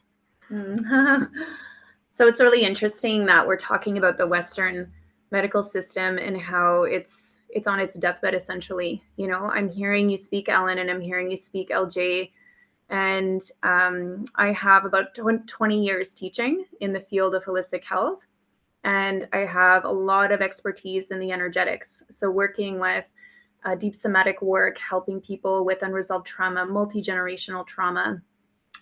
So it's really interesting that we're talking about the Western medical system and how it's on its deathbed, essentially. I'm hearing you speak, Ellen, and I'm hearing you speak, LJ. And I have about 20 years teaching in the field of holistic health. And I have a lot of expertise in the energetics. So working with deep somatic work, helping people with unresolved trauma, multi-generational trauma,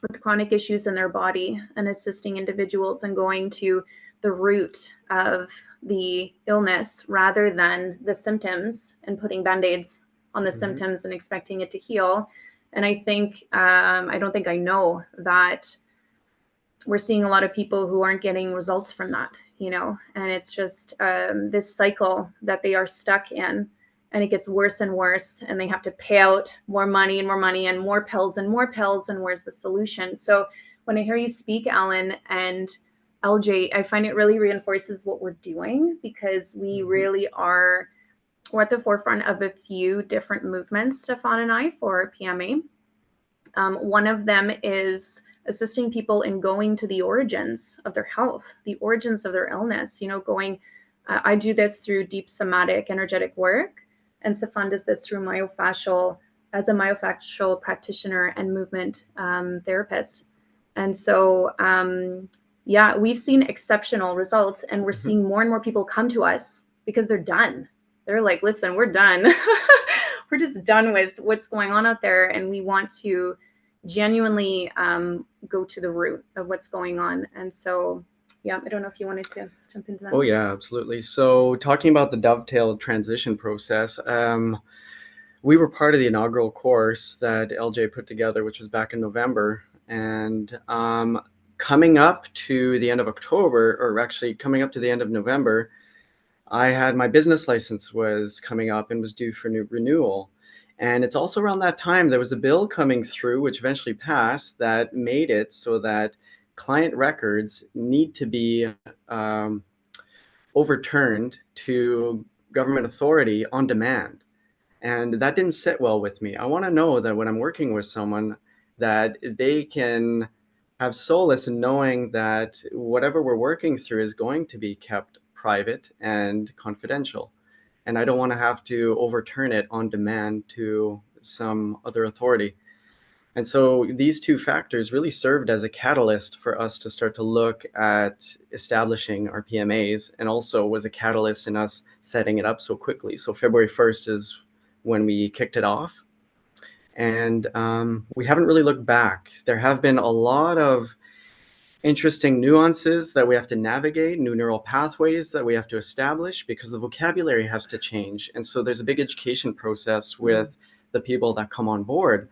with chronic issues in their body, and assisting individuals and going to the root of the illness rather than the symptoms and putting band-aids on the symptoms and expecting it to heal. And I think, I don't think I know that we're seeing a lot of people who aren't getting results from that, and it's just this cycle that they are stuck in, and it gets worse and worse, and they have to pay out more money and more money and more pills, and where's the solution? So when I hear you speak, Alan and LJ, I find it really reinforces what we're doing, because we really we're at the forefront of a few different movements, Stefan and I, for PMA. One of them is assisting people in going to the origins of their health, the origins of their illness, I do this through deep somatic energetic work, and Stefan does this through myofascial, as a myofascial practitioner and movement therapist. And so, we've seen exceptional results, and we're seeing more and more people come to us because they're done. They're like, listen, we're done. We're just done with what's going on out there, and we want to genuinely go to the root of what's going on. And so, I don't know if you wanted to jump into that. Oh yeah, absolutely. So talking about the dovetail transition process, we were part of the inaugural course that LJ put together, which was back in November. And coming up to the end of October, or actually coming up to the end of November, I had my business license was coming up and was due for new renewal. And it's also around that time there was a bill coming through, which eventually passed, that made it so that client records need to be overturned to government authority on demand. And that didn't sit well with me. I want to know that when I'm working with someone, that they can have solace in knowing that whatever we're working through is going to be kept private and confidential. And I don't want to have to overturn it on demand to some other authority. And so these two factors really served as a catalyst for us to start to look at establishing our PMAs, and also was a catalyst in us setting it up so quickly. So February 1st is when we kicked it off. And we haven't really looked back. There have been a lot of interesting nuances that we have to navigate, new neural pathways that we have to establish, because the vocabulary has to change. And so there's a big education process with the people that come on board,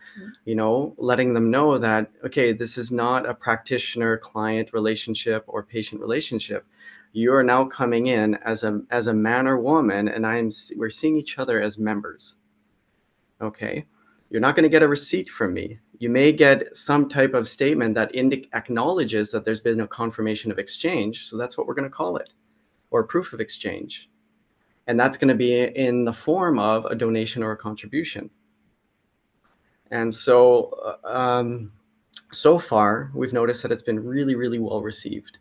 letting them know that, okay, this is not a practitioner-client relationship or patient relationship. You are now coming in as a man or woman, and we're seeing each other as members. Okay. You're not going to get a receipt from me. You may get some type of statement that acknowledges that there's been a confirmation of exchange. So that's what we're going to call it, or proof of exchange. And that's going to be in the form of a donation or a contribution. And so, so far, we've noticed that it's been really, really well received.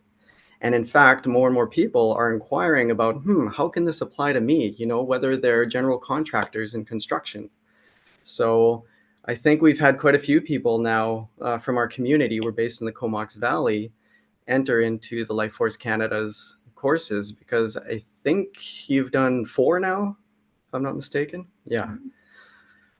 And in fact, more and more people are inquiring about, how can this apply to me? Whether they're general contractors in construction. So I think we've had quite a few people now from our community, we're based in the Comox Valley, enter into the Life Force Canada's courses, because I think you've done 4 now, if I'm not mistaken. Yeah.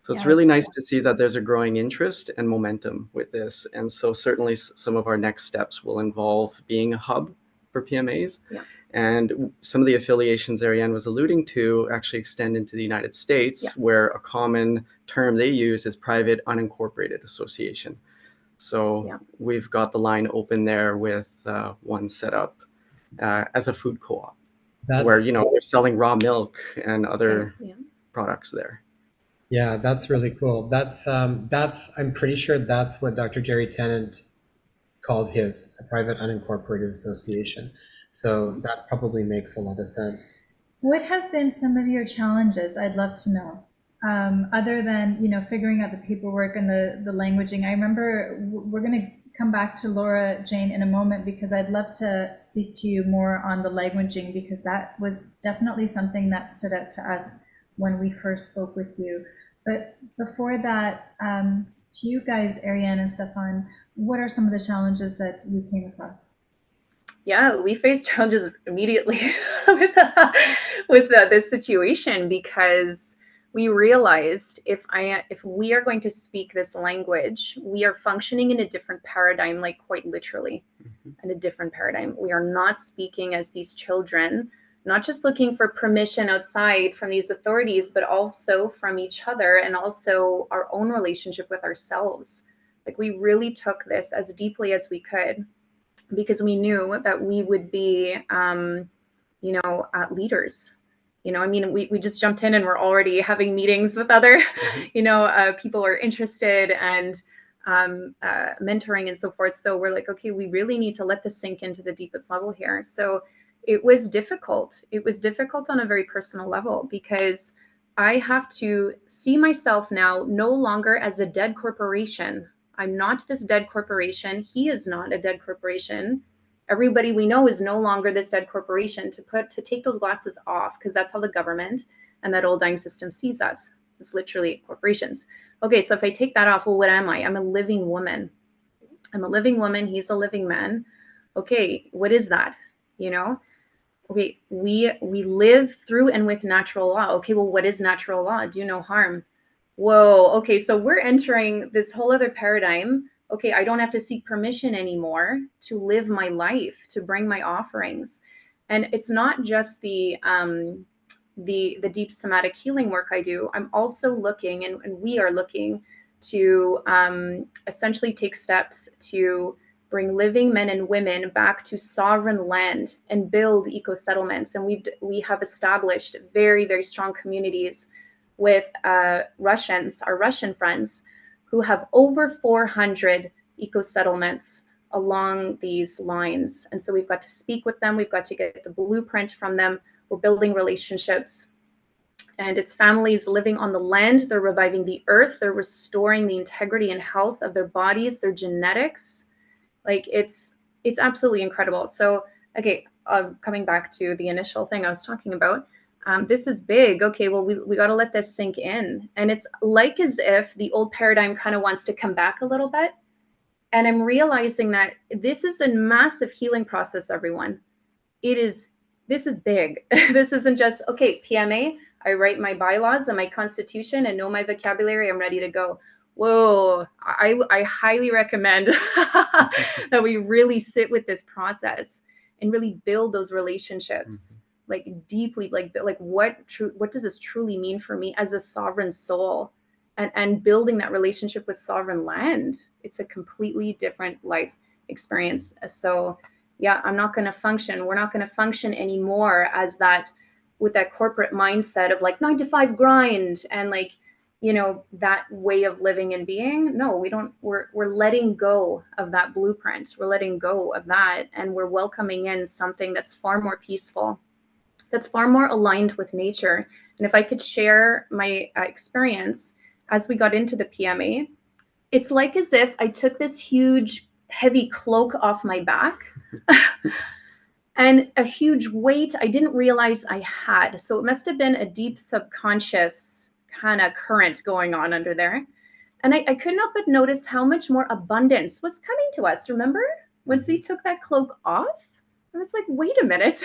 So it's really nice to see that there's a growing interest and momentum with this. And so certainly some of our next steps will involve being a hub for PMAs. Yeah. And some of the affiliations Ariane was alluding to actually extend into the United States, where a common term they use is private unincorporated association. So we've got the line open there with one set up as a food co-op, where they're selling raw milk and other products there. Yeah, that's really cool. That's I'm pretty sure that's what Dr. Jerry Tennant called his, a private unincorporated association. So that probably makes a lot of sense. What have been some of your challenges? I'd love to know. Other than, figuring out the paperwork and the languaging. I remember we're going to come back to Laura Jane in a moment, because I'd love to speak to you more on the languaging, because that was definitely something that stood out to us when we first spoke with you. But before that, to you guys, Ariane and Stefan, what are some of the challenges that you came across? Yeah, we faced challenges immediately with this situation, because we realized if we are going to speak this language, we are functioning in a different paradigm, like quite literally. and a different paradigm. We are not speaking as these children, not just looking for permission outside from these authorities, but also from each other and also our own relationship with ourselves. Like, we really took this as deeply as we could, because we knew that we would be, leaders. I mean, we just jumped in and we're already having meetings with other, people are interested and mentoring and so forth. So we're like, okay, we really need to let this sink into the deepest level here. So it was difficult. It was difficult on a very personal level, because I have to see myself now no longer as a dead corporation. I'm not this dead corporation. He is not a dead corporation. Everybody we know is no longer this dead corporation. To take those glasses off, because that's how the government and that old dying system sees us. It's literally corporations. Okay, so if I take that off, well, what am I? I'm a living woman. I'm a living woman. He's a living man. Okay, what is that? Okay, we live through and with natural law. Okay, well, what is natural law? Do no harm. Whoa, okay, so we're entering this whole other paradigm. Okay, I don't have to seek permission anymore to live my life, to bring my offerings. And it's not just the deep somatic healing work I do. I'm also looking, and we are looking to essentially take steps to bring living men and women back to sovereign land and build eco-settlements. And we have established very, very strong communities with Russians, our Russian friends, who have over 400 eco-settlements along these lines. And so we've got to speak with them. We've got to get the blueprint from them. We're building relationships. And it's families living on the land. They're reviving the earth. They're restoring the integrity and health of their bodies, their genetics. Like, it's absolutely incredible. So, okay, coming back to the initial thing I was talking about, this is big. Okay, well, we got to let this sink in. And it's like as if the old paradigm kind of wants to come back a little bit. And I'm realizing that this is a massive healing process, everyone. This is big. This isn't just, okay, PMA, I write my bylaws and my constitution and know my vocabulary, I'm ready to go. Whoa, I highly recommend that we really sit with this process and really build those relationships, like deeply, like what does this truly mean for me as a sovereign soul, and building that relationship with sovereign land. It's a completely different life experience. So yeah, we're not going to function anymore as that, with that corporate mindset of like 9 to 5 grind and like, that way of living and being. No, we don't. We're letting go of that blueprint. We're letting go of that, and we're welcoming in something that's far more peaceful, that's far more aligned with nature. And if I could share my experience as we got into the PMA, it's like as if I took this huge, heavy cloak off my back and a huge weight I didn't realize I had. So it must have been a deep subconscious kind of current going on under there. And I couldn't help but notice how much more abundance was coming to us. Remember, once we took that cloak off? And it's like, wait a minute,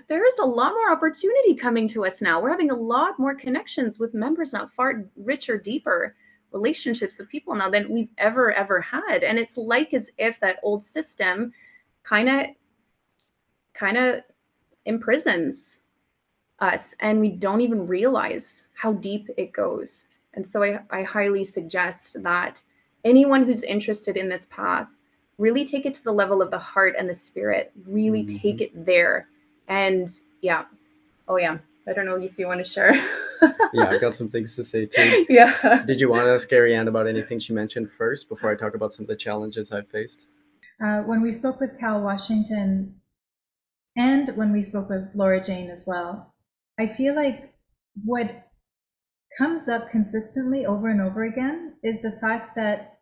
there is a lot more opportunity coming to us now. We're having a lot more connections with members now, far richer, deeper relationships with people now than we've ever had. And it's like as if that old system kind of imprisons us, and we don't even realize how deep it goes. And so I highly suggest that anyone who's interested in this path really take it to the level of the heart and the spirit, really take it there. And yeah, I don't know if you want to share. Yeah, I've got some things to say too. Yeah. Did you want to ask Carrie Ann about anything she mentioned first before I talk about some of the challenges I've faced? When we spoke with Cal Washington, and when we spoke with Laura Jane as well, I feel like what comes up consistently over and over again is the fact that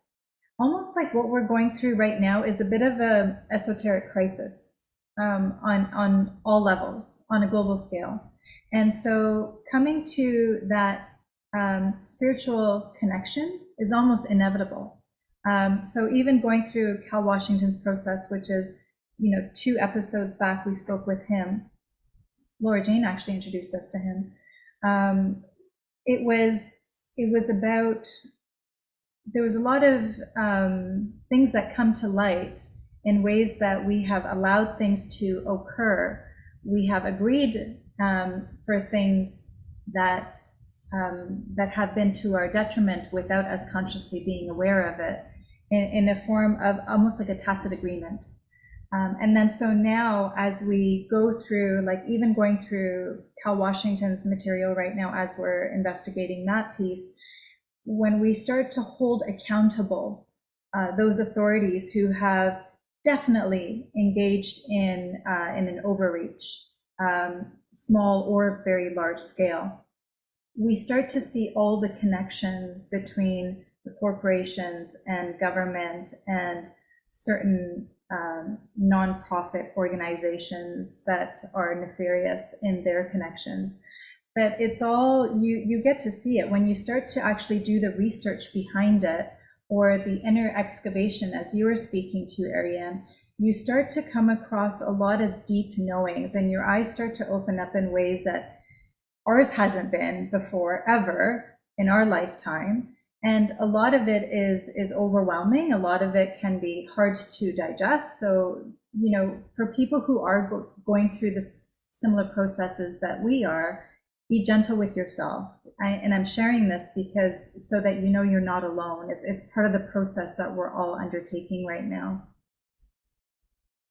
almost like what we're going through right now is a bit of a esoteric crisis on all levels, on a global scale. And so coming to that spiritual connection is almost inevitable. So even going through Cal Washington's process, which is, 2 episodes back, we spoke with him. Laura Jane actually introduced us to him. It was about, there was a lot of things that come to light in ways that we have allowed things to occur. We have agreed for things that that have been to our detriment without us consciously being aware of it, in a form of almost like a tacit agreement. And then so now, as we go through, like even going through Cal Washington's material right now, as we're investigating that piece, when we start to hold accountable those authorities who have definitely engaged in an overreach, small or very large scale, we start to see all the connections between the corporations and government and certain nonprofit organizations that are nefarious in their connections. But it's all, you get to see it when you start to actually do the research behind it, or the inner excavation, as you were speaking to, Ariane. You start to come across a lot of deep knowings, and your eyes start to open up in ways that ours hasn't been before, ever, in our lifetime. And a lot of it is overwhelming. A lot of it can be hard to digest. So, you know, for people who are going through this similar processes that we are, be gentle with yourself. And I'm sharing this because so that you know you're not alone. It's part of the process that we're all undertaking right now.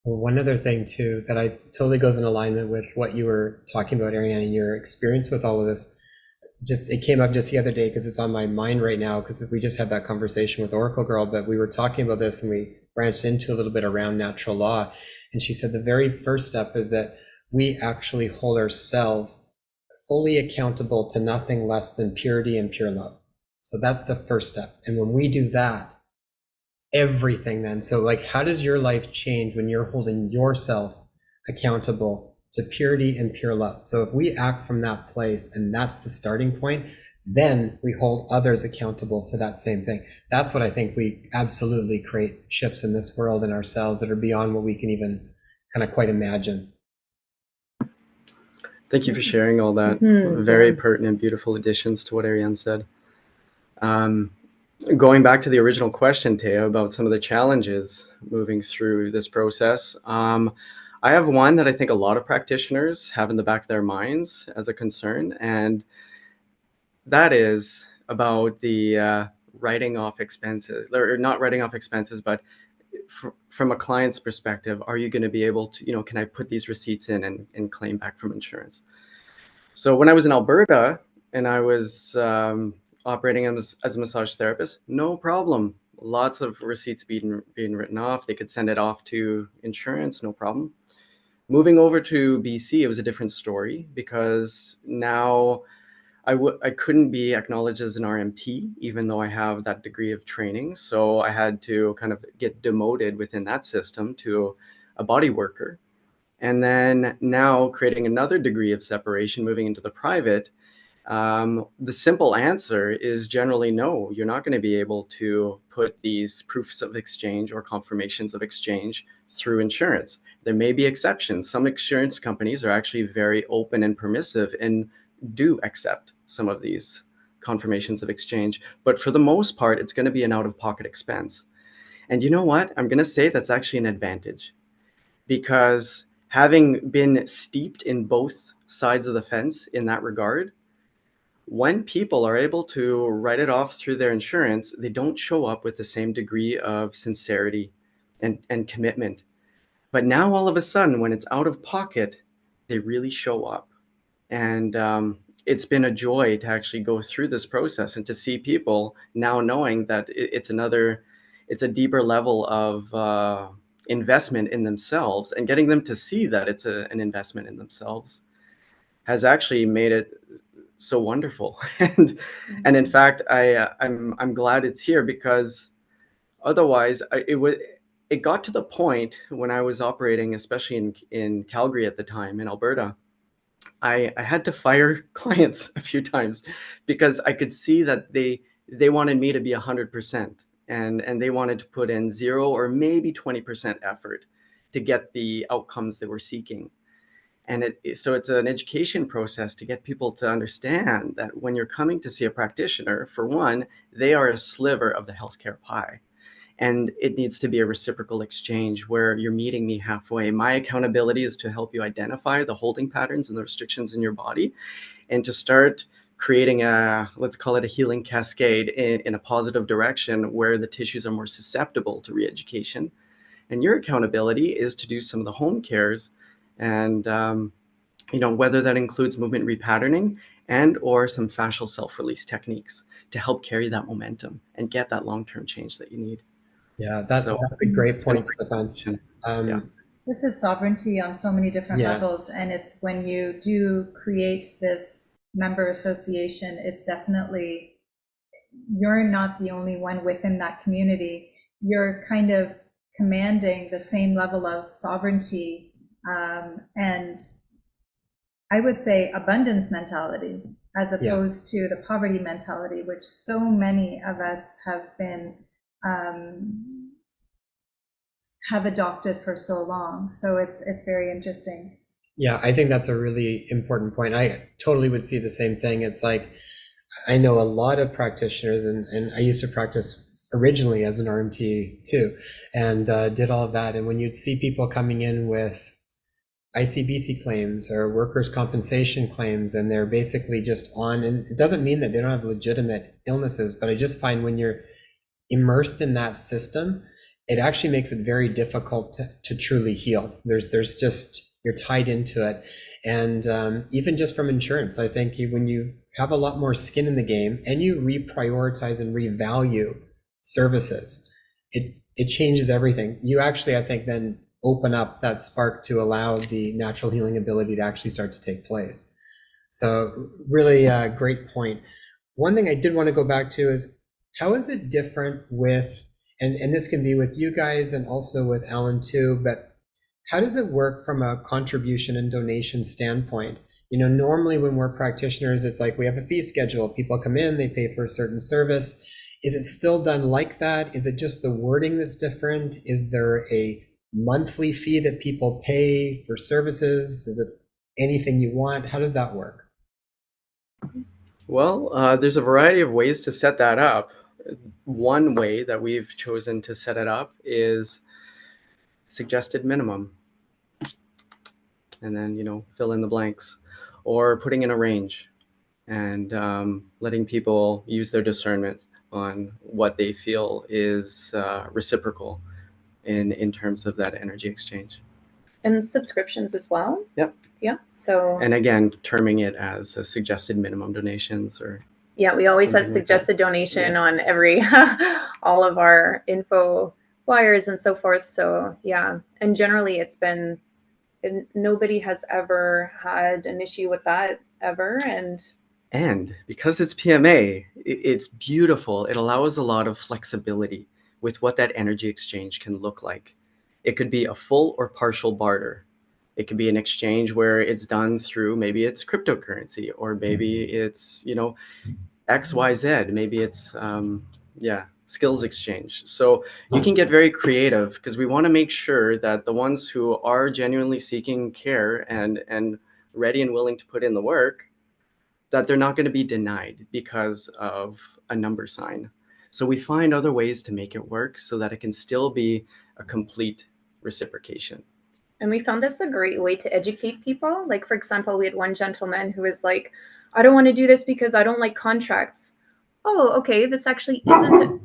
Well, one other thing too that I totally goes in alignment with what you were talking about, Ariane, and your experience with all of this. Just it came up just the other day because it's on my mind right now, because we just had that conversation with Oracle Girl, but we were talking about this and we branched into a little bit around natural law. And she said the very first step is that we actually hold ourselves fully accountable to nothing less than purity and pure love. So that's the first step. And when we do that, everything then, so like, how does your life change when you're holding yourself accountable to purity and pure love? So if we act from that place, and that's the starting point, then we hold others accountable for that same thing. That's what I think we absolutely create shifts in this world and ourselves that are beyond what we can even kind of quite imagine. Thank you for sharing all that. Very pertinent, beautiful additions to what Ariane said. Going back to the original question, Taya, about some of the challenges moving through this process, I have one that I think a lot of practitioners have in the back of their minds as a concern, and that is about the writing off expenses, or not writing off expenses, but from a client's perspective, are you going to be able to, can I put these receipts in and claim back from insurance? So when I was in Alberta and I was operating as a massage therapist, no problem. Lots of receipts being written off. They could send it off to insurance, no problem. Moving over to BC, it was a different story, because now I couldn't be acknowledged as an RMT, even though I have that degree of training. So I had to kind of get demoted within that system to a body worker. And then now creating another degree of separation, moving into the private, the simple answer is generally no. You're not going to be able to put these proofs of exchange or confirmations of exchange through insurance. There may be exceptions. Some insurance companies are actually very open and permissive and do accept some of these confirmations of exchange. But for the most part, it's going to be an out-of-pocket expense. And you know what? I'm going to say that's actually an advantage, because having been steeped in both sides of the fence in that regard, when people are able to write it off through their insurance, they don't show up with the same degree of sincerity and commitment. But now all of a sudden, when it's out of pocket, they really show up. And it's been a joy to actually go through this process and to see people now knowing that it's a deeper level of investment in themselves, and getting them to see that it's an investment in themselves has actually made it so wonderful. And in fact, I'm glad it's here, because otherwise it got to the point when I was operating, especially in Calgary at the time, in Alberta, I had to fire clients a few times, because I could see that they wanted me to be 100%, and they wanted to put in 0 or maybe 20% effort to get the outcomes they were seeking. And so it's an education process to get people to understand that when you're coming to see a practitioner, for one, they are a sliver of the healthcare pie. And it needs to be a reciprocal exchange where you're meeting me halfway. My accountability is to help you identify the holding patterns and the restrictions in your body, and to start creating a, let's call it a healing cascade in a positive direction where the tissues are more susceptible to re-education. And your accountability is to do some of the home cares, and whether that includes movement repatterning and or some fascial self-release techniques to help carry that momentum and get that long-term change that you need. Yeah, So that's a great point, Stefan. yeah. This is sovereignty on so many different levels, and it's when you do create this member association, it's definitely, you're not the only one within that community. You're kind of commanding the same level of sovereignty, and I would say abundance mentality, as opposed to the poverty mentality, which so many of us have been have adopted for so long. So it's very interesting. Yeah, I think that's a really important point. I totally would see the same thing. It's like, I know a lot of practitioners, and I used to practice originally as an RMT too, and did all of that. And when you'd see people coming in with ICBC claims or workers' compensation claims, and they're basically just on, and it doesn't mean that they don't have legitimate illnesses, but I just find when you're immersed in that system, it actually makes it very difficult to truly heal. There's just, you're tied into it. And even just from insurance, I think when you have a lot more skin in the game and you reprioritize and revalue services, it changes everything. You actually, I think, then open up that spark to allow the natural healing ability to actually start to take place. So really great point. One thing I did want to go back to is, how is it different with, and this can be with you guys and also with Alan too, but how does it work from a contribution and donation standpoint? Normally when we're practitioners, it's like we have a fee schedule. People come in, they pay for a certain service. Is it still done like that? Is it just the wording that's different? Is there a monthly fee that people pay for services? Is it anything you want? How does that work? Well, there's a variety of ways to set that up. One way that we've chosen to set it up is suggested minimum, and then fill in the blanks, or putting in a range, and letting people use their discernment on what they feel is reciprocal in terms of that energy exchange. And subscriptions as well. Yep. Yeah. So. And again, terming it as a suggested minimum donations, or. Yeah, we always have suggested donation on every, all of our info flyers and so forth. So yeah, and generally it's been, nobody has ever had an issue with that ever. And because it's PMA, it's beautiful. It allows a lot of flexibility with what that energy exchange can look like. It could be a full or partial barter. It could be an exchange where it's done through, maybe it's cryptocurrency, or maybe it's, XYZ, maybe it's, skills exchange. So you can get very creative, because we want to make sure that the ones who are genuinely seeking care and ready and willing to put in the work, that they're not going to be denied because of a number sign. So we find other ways to make it work so that it can still be a complete reciprocation. And we found this a great way to educate people. Like, for example, we had one gentleman who was like, I don't want to do this because I don't like contracts. Oh, okay, this actually isn't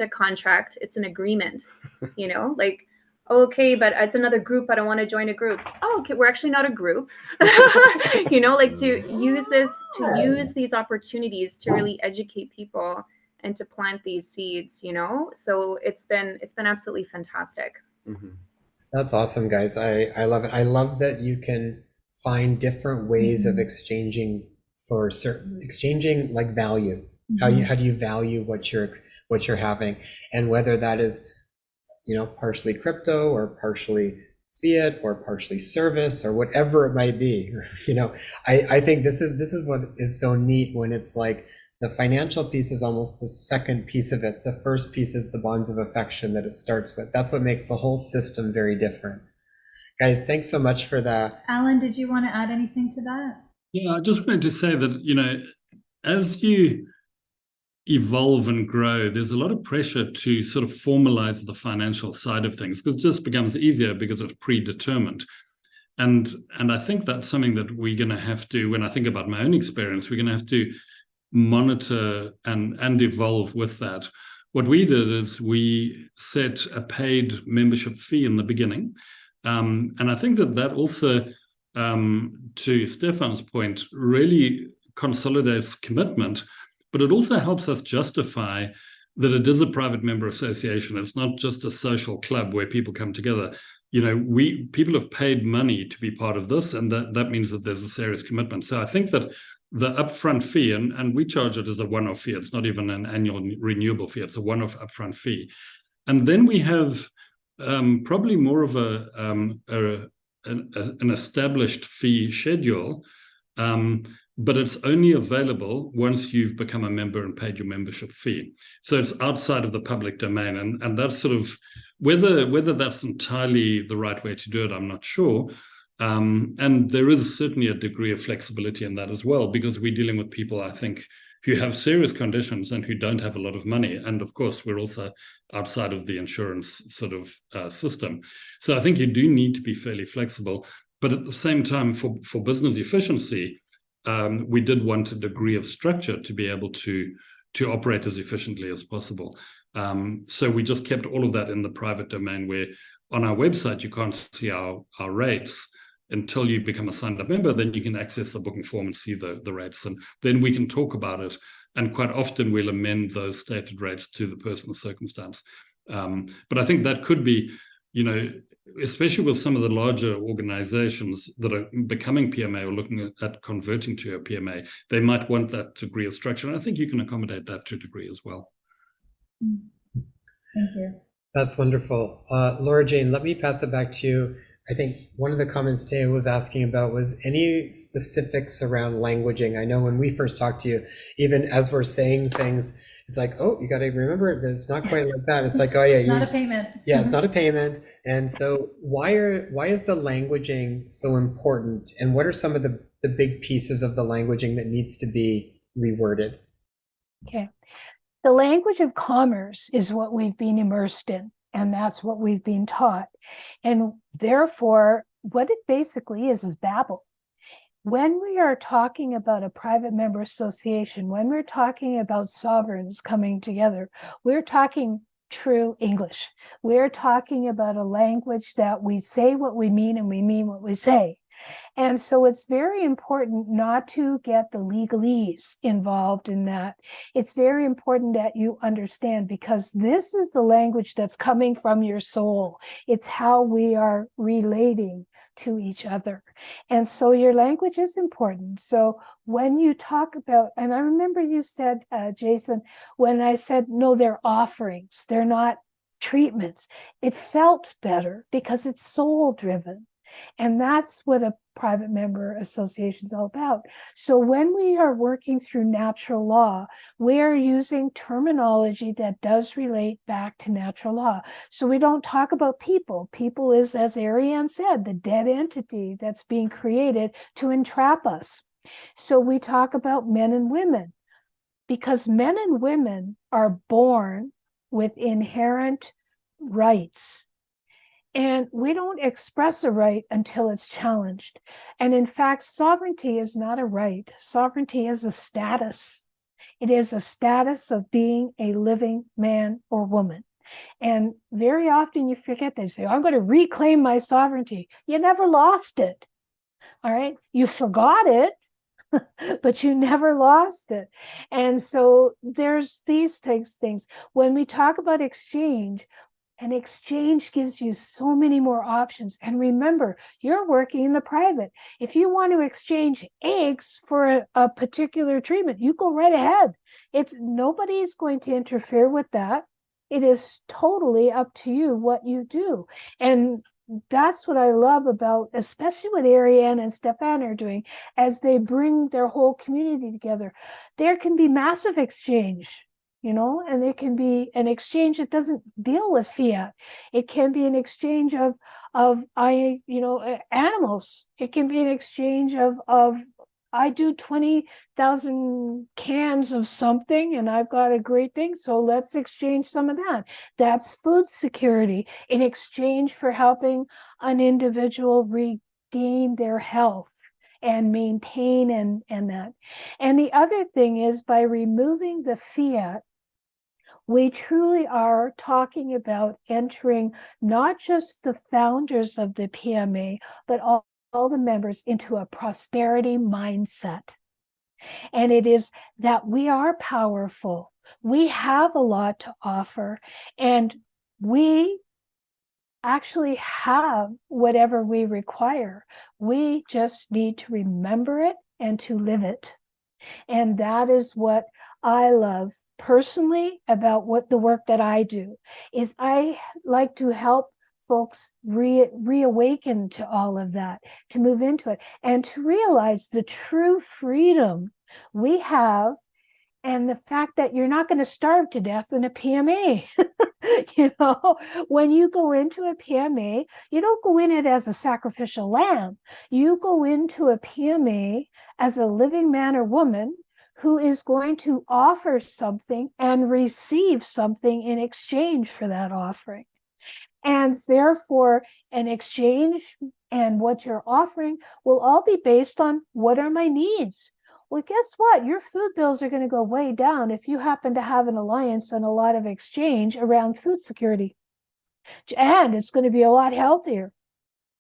a contract. It's an agreement, like, okay, but it's another group. I don't want to join a group. Oh, okay, we're actually not a group. Like to use these opportunities to really educate people and to plant these seeds, So it's been absolutely fantastic. Mm-hmm. That's awesome, guys. I love it. I love that you can find different ways of exchanging like value. How do you value what you're having, and whether that is, partially crypto or partially fiat or partially service or whatever it might be. I think this is what is so neat, when it's like the financial piece is almost the second piece of it. The first piece is the bonds of affection that it starts with. That's what makes the whole system very different. Guys, thanks so much for that. Alan, did you want to add anything to that? Yeah, I just wanted to say that, as you evolve and grow, there's a lot of pressure to sort of formalize the financial side of things, because it just becomes easier because it's predetermined. And I think that's something that we're going to have to, when I think about my own experience, we're going to have to monitor and evolve with that. What we did is we set a paid membership fee in the beginning. And I think that also, to Stefan's point, really consolidates commitment, but it also helps us justify that it is a private member association. It's not just a social club where people come together. People have paid money to be part of this, and that means that there's a serious commitment. So I think that the upfront fee, and we charge it as a one-off fee. It's not even an annual renewable fee. It's a one-off upfront fee. And then we have probably more of an established fee schedule, but it's only available once you've become a member and paid your membership fee. So it's outside of the public domain, and that's sort of whether that's entirely the right way to do it, I'm not sure. And there is certainly a degree of flexibility in that as well, because we're dealing with people, I think, who have serious conditions and who don't have a lot of money. And of course, we're also outside of the insurance sort of system. So I think you do need to be fairly flexible. But at the same time, for business efficiency, we did want a degree of structure to be able to operate as efficiently as possible. So we just kept all of that in the private domain, where on our website, you can't see our rates until you become a signed up member. Then you can access the booking form and see the rates, and then we can talk about it. And quite often we'll amend those stated rates to the personal circumstance. But I think that could be, especially with some of the larger organizations that are becoming PMA or looking at converting to a PMA, they might want that degree of structure. And I think you can accommodate that to a degree as well. Thank you. That's wonderful. Laura Jane, let me pass it back to you. I think one of the comments Taya was asking about was any specifics around languaging. I know when we first talked to you, even as we're saying things, it's like, oh, you got to remember it's not quite like that. It's like, oh yeah, it's not a payment. Yeah, it's not a payment. And so why is the languaging so important? And what are some of the big pieces of the languaging that needs to be reworded? Okay. The language of commerce is what we've been immersed in, and that's what we've been taught. And therefore, what it basically is Babel. When we are talking about a private member association, when we're talking about sovereigns coming together, we're talking true English. We're talking about a language that we say what we mean and we mean what we say. And so it's very important not to get the legalese involved in that. It's very important that you understand, because this is the language that's coming from your soul. It's how we are relating to each other. And so your language is important. So when you talk about, and I remember you said, Jason, when I said, no, they're offerings, they're not treatments, it felt better because it's soul driven. And that's what a private member association is all about. So when we are working through natural law, we are using terminology that does relate back to natural law. So we don't talk about people. People is, as Ariane said, the dead entity that's being created to entrap us. So we talk about men and women, because men and women are born with inherent rights. And we don't express a right until it's challenged. And in fact, sovereignty is not a right. Sovereignty is a status. It is a status of being a living man or woman. And very often you forget that. You say, I'm going to reclaim my sovereignty. You never lost it. All right. You forgot it, but you never lost it. And so there's these types of things. When we talk about exchange, an exchange gives you so many more options. And remember, you're working in the private. If you want to exchange eggs for a particular treatment, you go right ahead. Nobody's going to interfere with that. It is totally up to you what you do. And that's what I love about, especially what Ariane and Stefan are doing, as they bring their whole community together. There can be massive exchange. And it can be an exchange that doesn't deal with fiat. It can be an exchange of animals. It can be an exchange of I do 20,000 cans of something and I've got a great thing. So let's exchange some of that. That's food security in exchange for helping an individual regain their health and maintain and that. And the other thing is, by removing the fiat, we truly are talking about entering not just the founders of the PMA, but all the members into a prosperity mindset. And it is that we are powerful. We have a lot to offer, and we actually have whatever we require. We just need to remember it and to live it. And that is what I love personally about what the work that I do, is I like to help folks reawaken to all of that, to move into it, and to realize the true freedom we have, and the fact that you're not going to starve to death in a PMA. You know, when you go into a PMA, you don't go in it as a sacrificial lamb. You go into a PMA as a living man or woman who is going to offer something and receive something in exchange for that offering. And therefore, an exchange and what you're offering will all be based on, what are my needs? Well, guess what? Your food bills are going to go way down if you happen to have an alliance and a lot of exchange around food security. And it's going to be a lot healthier.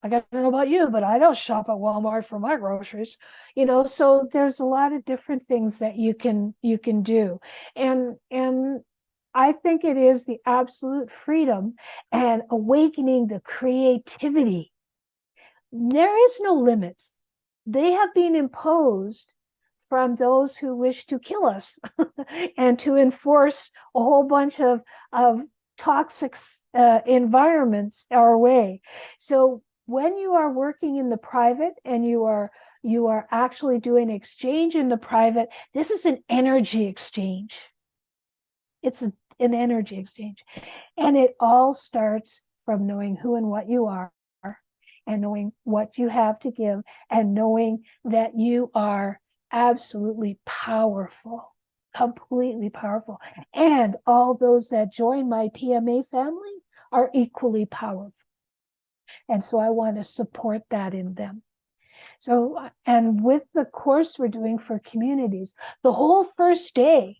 Like, I don't know about you, but I don't shop at Walmart for my groceries. You know, so there's a lot of different things that you can do. And I think it is the absolute freedom and awakening the creativity. There is no limits. They have been imposed from those who wish to kill us and to enforce a whole bunch of toxic environments our way. So when you are working in the private and you are actually doing exchange in the private, this is an energy exchange. It's an energy exchange. And it all starts from knowing who and what you are, and knowing what you have to give, and knowing that you are absolutely powerful, completely powerful. And all those that join my PMA family are equally powerful. And so I want to support that in them. So, and with the course we're doing for communities, the whole first day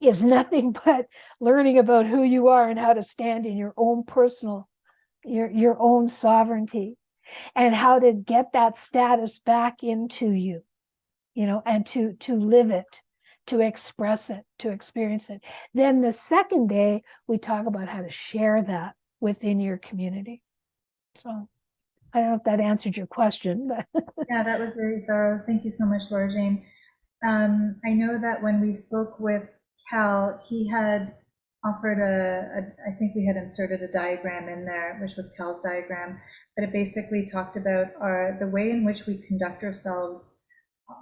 is nothing but learning about who you are and how to stand in your own personal, your own sovereignty, and how to get that status back into you, you know, and to live it, to express it, to experience it. Then the second day, we talk about how to share that within your community. So I don't know if that answered your question, but Yeah, that was very thorough. Thank you so much, Laura Jane. I know that when we spoke with Cal, he had offered I think we had inserted a diagram in there, which was Cal's diagram, but it basically talked about the way in which we conduct ourselves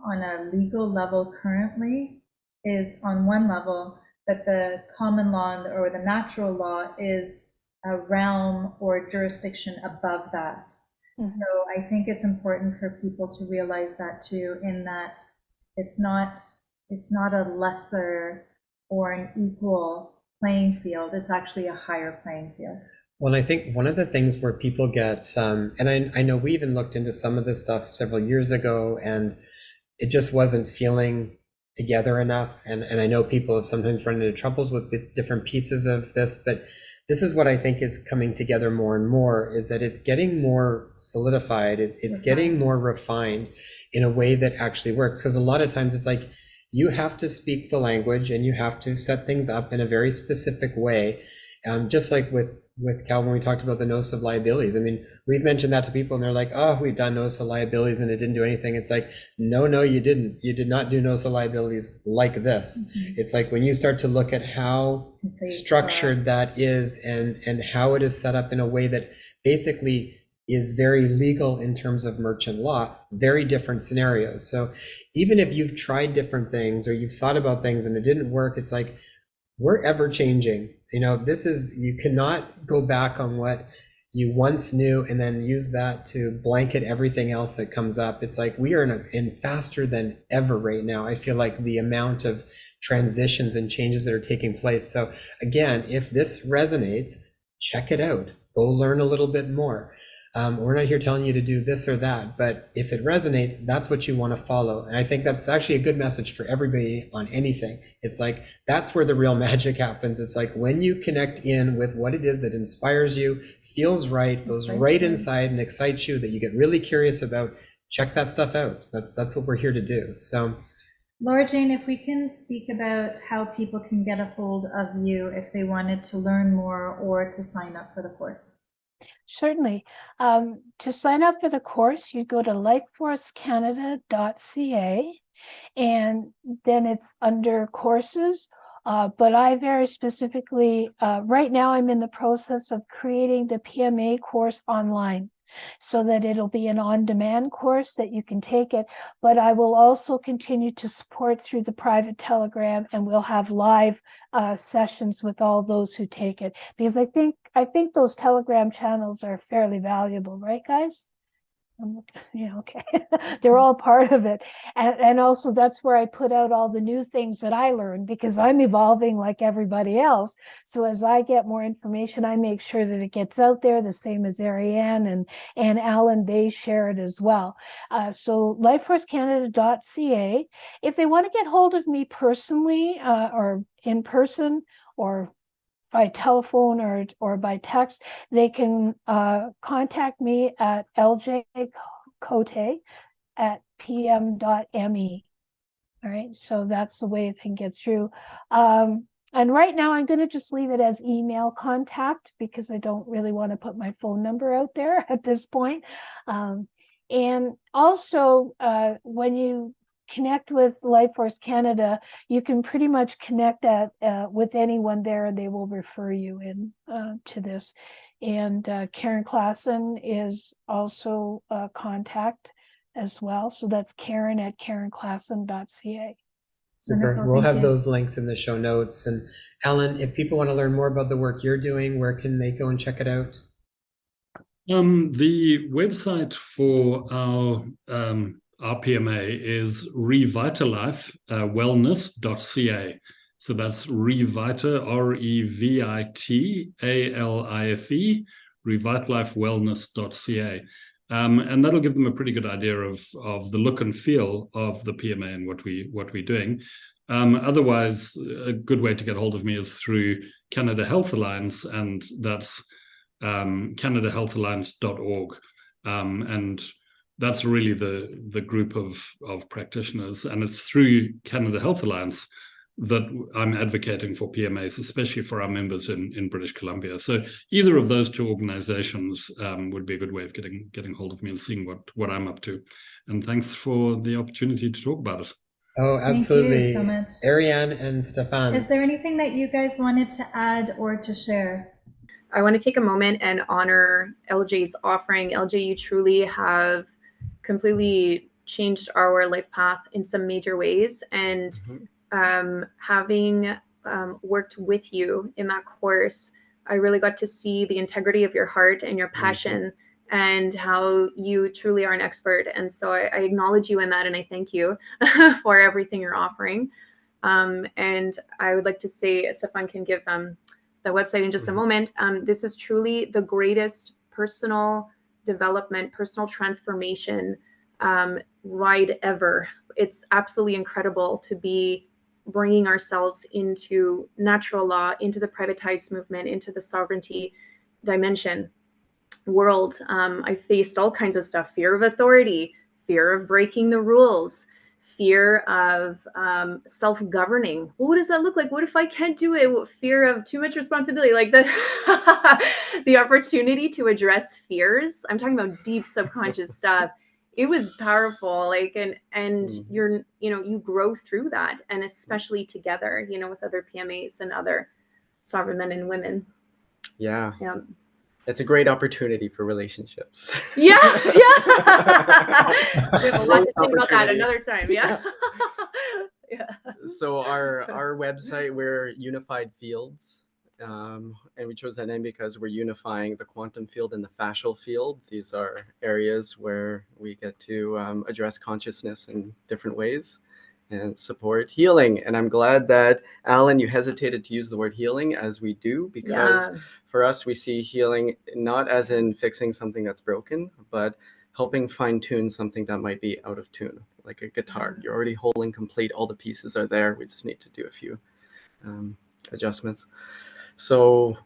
on a legal level currently is on one level, but the common law or the natural law is a realm or jurisdiction above that. Mm-hmm. So I think it's important for people to realize that too, in that it's not a lesser or an equal playing field. It's actually a higher playing field. Well, and I think one of the things where people get, and I know we even looked into some of this stuff several years ago, and it just wasn't feeling together enough. And I know people have sometimes run into troubles with different pieces of this, but this is what I think is coming together more and more, is that it's getting more solidified. It's getting more refined in a way that actually works. Because a lot of times it's like, you have to speak the language and you have to set things up in a very specific way. Just like with Cal, when we talked about the notice of liabilities. I mean, we've mentioned that to people and they're like, oh, we've done notice of liabilities and it didn't do anything. It's like, no, you didn't. You did not do notice of liabilities like this. Mm-hmm. It's like when you start to look at how structured that is and how it is set up in a way that basically is very legal in terms of merchant law, very different scenarios. So even if you've tried different things or you've thought about things and it didn't work, it's like, we're ever changing. You know, you cannot go back on what you once knew and then use that to blanket everything else that comes up. It's like we are in faster than ever right now. I feel like the amount of transitions and changes that are taking place. So again, if this resonates, check it out. Go learn a little bit more. We're not here telling you to do this or that, but if it resonates, that's what you want to follow. And I think that's actually a good message for everybody on anything. It's like, that's where the real magic happens. It's like when you connect in with what it is that inspires you, feels right, goes right inside and excites you, that you get really curious about, check that stuff out. That's what we're here to do. So Laura Jane, if we can speak about how people can get a hold of you if they wanted to learn more or to sign up for the course. Certainly. To sign up for the course, you go to lifeforcecanada.ca, and then it's under courses. But I very specifically, right now I'm in the process of creating the PMA course online, so that it'll be an on-demand course that you can take it. But I will also continue to support through the private Telegram, and we'll have live sessions with all those who take it, because I think those Telegram channels are fairly valuable, right, guys? Yeah, okay. They're all part of it. And also that's where I put out all the new things that I learned, because I'm evolving like everybody else. So as I get more information, I make sure that it gets out there, the same as Ariane and Alan, they share it as well. So lifeforcecanada.ca. If they want to get hold of me personally, or in person, or by telephone or by text, they can contact me at ljcote@pm.me. All right, so that's the way they can get through. And right now I'm going to just leave it as email contact, because I don't really want to put my phone number out there at this point. And also, when you connect with Lifeforce Canada, you can pretty much connect that with anyone there, and they will refer you in to this. And Karen Klassen is also contact as well. So that's Karen@karenklassen.ca. super. Wonderful, We'll thank have you. those links in the show notes. And Alan, if people want to learn more about the work you're doing, where can they go and check it out? The website for our PMA is revitalifewellness.ca. So that's Revita, REVITALIFE, revitalifewellness.ca. And that'll give them a pretty good idea of the look and feel of the PMA and what we're doing. Otherwise, a good way to get hold of me is through Canada Health Alliance, and that's canadahealthalliance.org. And that's really the group of practitioners. And it's through Canada Health Alliance that I'm advocating for PMAs, especially for our members in British Columbia. So either of those two organizations would be a good way of getting hold of me and seeing what I'm up to. And thanks for the opportunity to talk about it. Oh, absolutely. Thank you so much. Ariane and Stefan. Is there anything that you guys wanted to add or to share? I want to take a moment and honor LJ's offering. LJ, you truly have completely changed our life path in some major ways. And having worked with you in that course, I really got to see the integrity of your heart and your passion and how you truly are an expert. And so I acknowledge you in that, and I thank you for everything you're offering. And I would like to say, Stefan can give the website in just a moment. This is truly the greatest personal development, personal transformation ride ever. It's absolutely incredible to be bringing ourselves into natural law, into the privatized movement, into the sovereignty dimension world. I faced all kinds of stuff: fear of authority, fear of breaking the rules, fear of self-governing. Well, what does that look like? What if I can't do it? Fear of too much responsibility, like the opportunity to address fears. I'm talking about deep subconscious stuff. It was powerful, like, and you're, you grow through that, and especially together, with other PMAs and other sovereign men and women. Yeah. It's a great opportunity for relationships. Yeah. We have a lot to think about that another time. Yeah. So our website, we're Unified Fields, And we chose that name because we're unifying the quantum field and the fascial field. These are areas where we get to address consciousness in different ways and support healing. And I'm glad that, Alan, you hesitated to use the word healing, as we do, because for us, we see healing not as in fixing something that's broken, but helping fine-tune something that might be out of tune, like a guitar. You're already whole and complete. All the pieces are there. We just need to do a few adjustments. So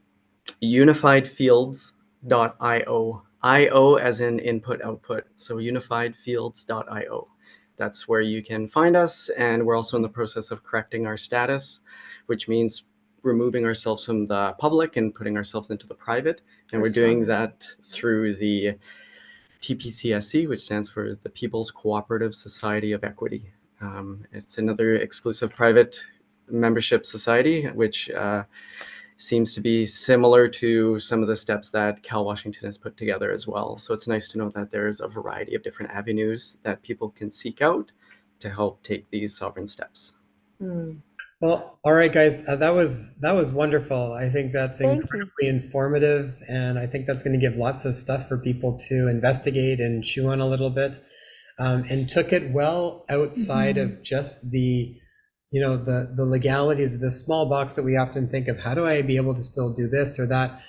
unifiedfields.io, IO as in input output. So unifiedfields.io. That's where you can find us. And we're also in the process of correcting our status, which means removing ourselves from the public and putting ourselves into the private. And we're doing that through the TPCSE, which stands for the People's Cooperative Society of Equity. It's another exclusive private membership society, which seems to be similar to some of the steps that Cal Washington has put together as well. So it's nice to know that there's a variety of different avenues that people can seek out to help take these sovereign steps. Well, all right, guys, that was wonderful. I think that's incredibly informative, and I think that's going to give lots of stuff for people to investigate and chew on a little bit, and took it well outside of just the legalities of this small box that we often think of. How do I be able to still do this or that?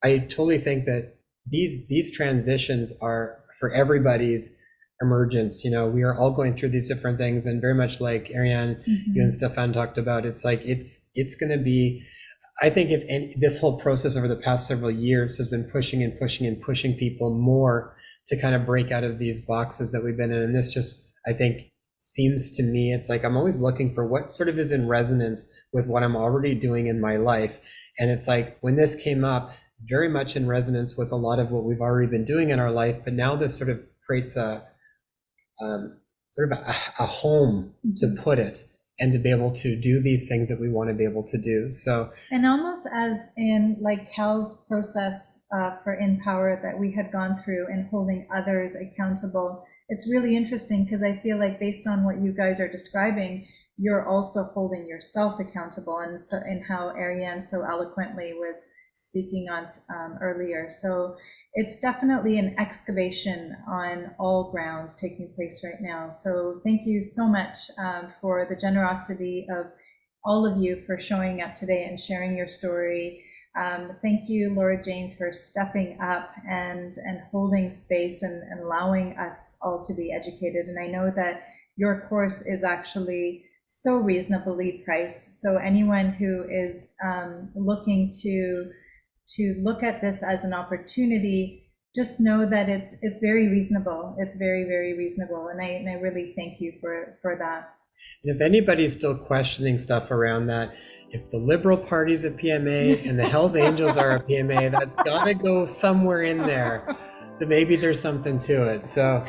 I totally think that these transitions are for everybody's emergence. We are all going through these different things, and very much like Ariane, you and Stefan talked about, it's like it's going to be, I think, this whole process over the past several years has been pushing and pushing and pushing people more to kind of break out of these boxes that we've been in. And this just, I think, seems to me, it's like I'm always looking for what sort of is in resonance with what I'm already doing in my life. And it's like when this came up, very much in resonance with a lot of what we've already been doing in our life, but now this sort of creates a home to put it and to be able to do these things that we want to be able to do. So, and almost as in like Cal's process for Empower that we had gone through and holding others accountable, it's really interesting because I feel like based on what you guys are describing, you're also holding yourself accountable, and so in how Ariane so eloquently was speaking on earlier. So it's definitely an excavation on all grounds taking place right now. So thank you so much for the generosity of all of you for showing up today and sharing your story. Thank you, Laura Jane, for stepping up and holding space and allowing us all to be educated. And I know that your course is actually so reasonably priced. So anyone who is looking to look at this as an opportunity, just know that it's very reasonable. It's very, very reasonable. And I really thank you for that. And if anybody's still questioning stuff around that, if the Liberal Party's a PMA and the Hells Angels are a PMA, that's got to go somewhere in there. That maybe there's something to it. So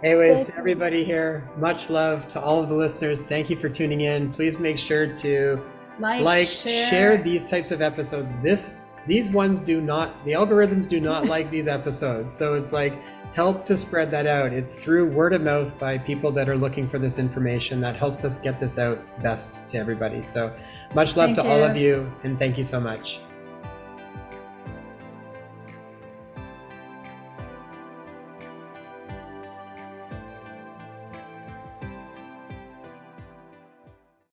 anyways, to everybody here, much love to all of the listeners. Thank you for tuning in. Please make sure to share these types of episodes. These ones do not, the algorithms do not like these episodes. So it's like, help to spread that out. It's through word of mouth by people that are looking for this information that helps us get this out best to everybody. So much love to all of you, and thank you so much.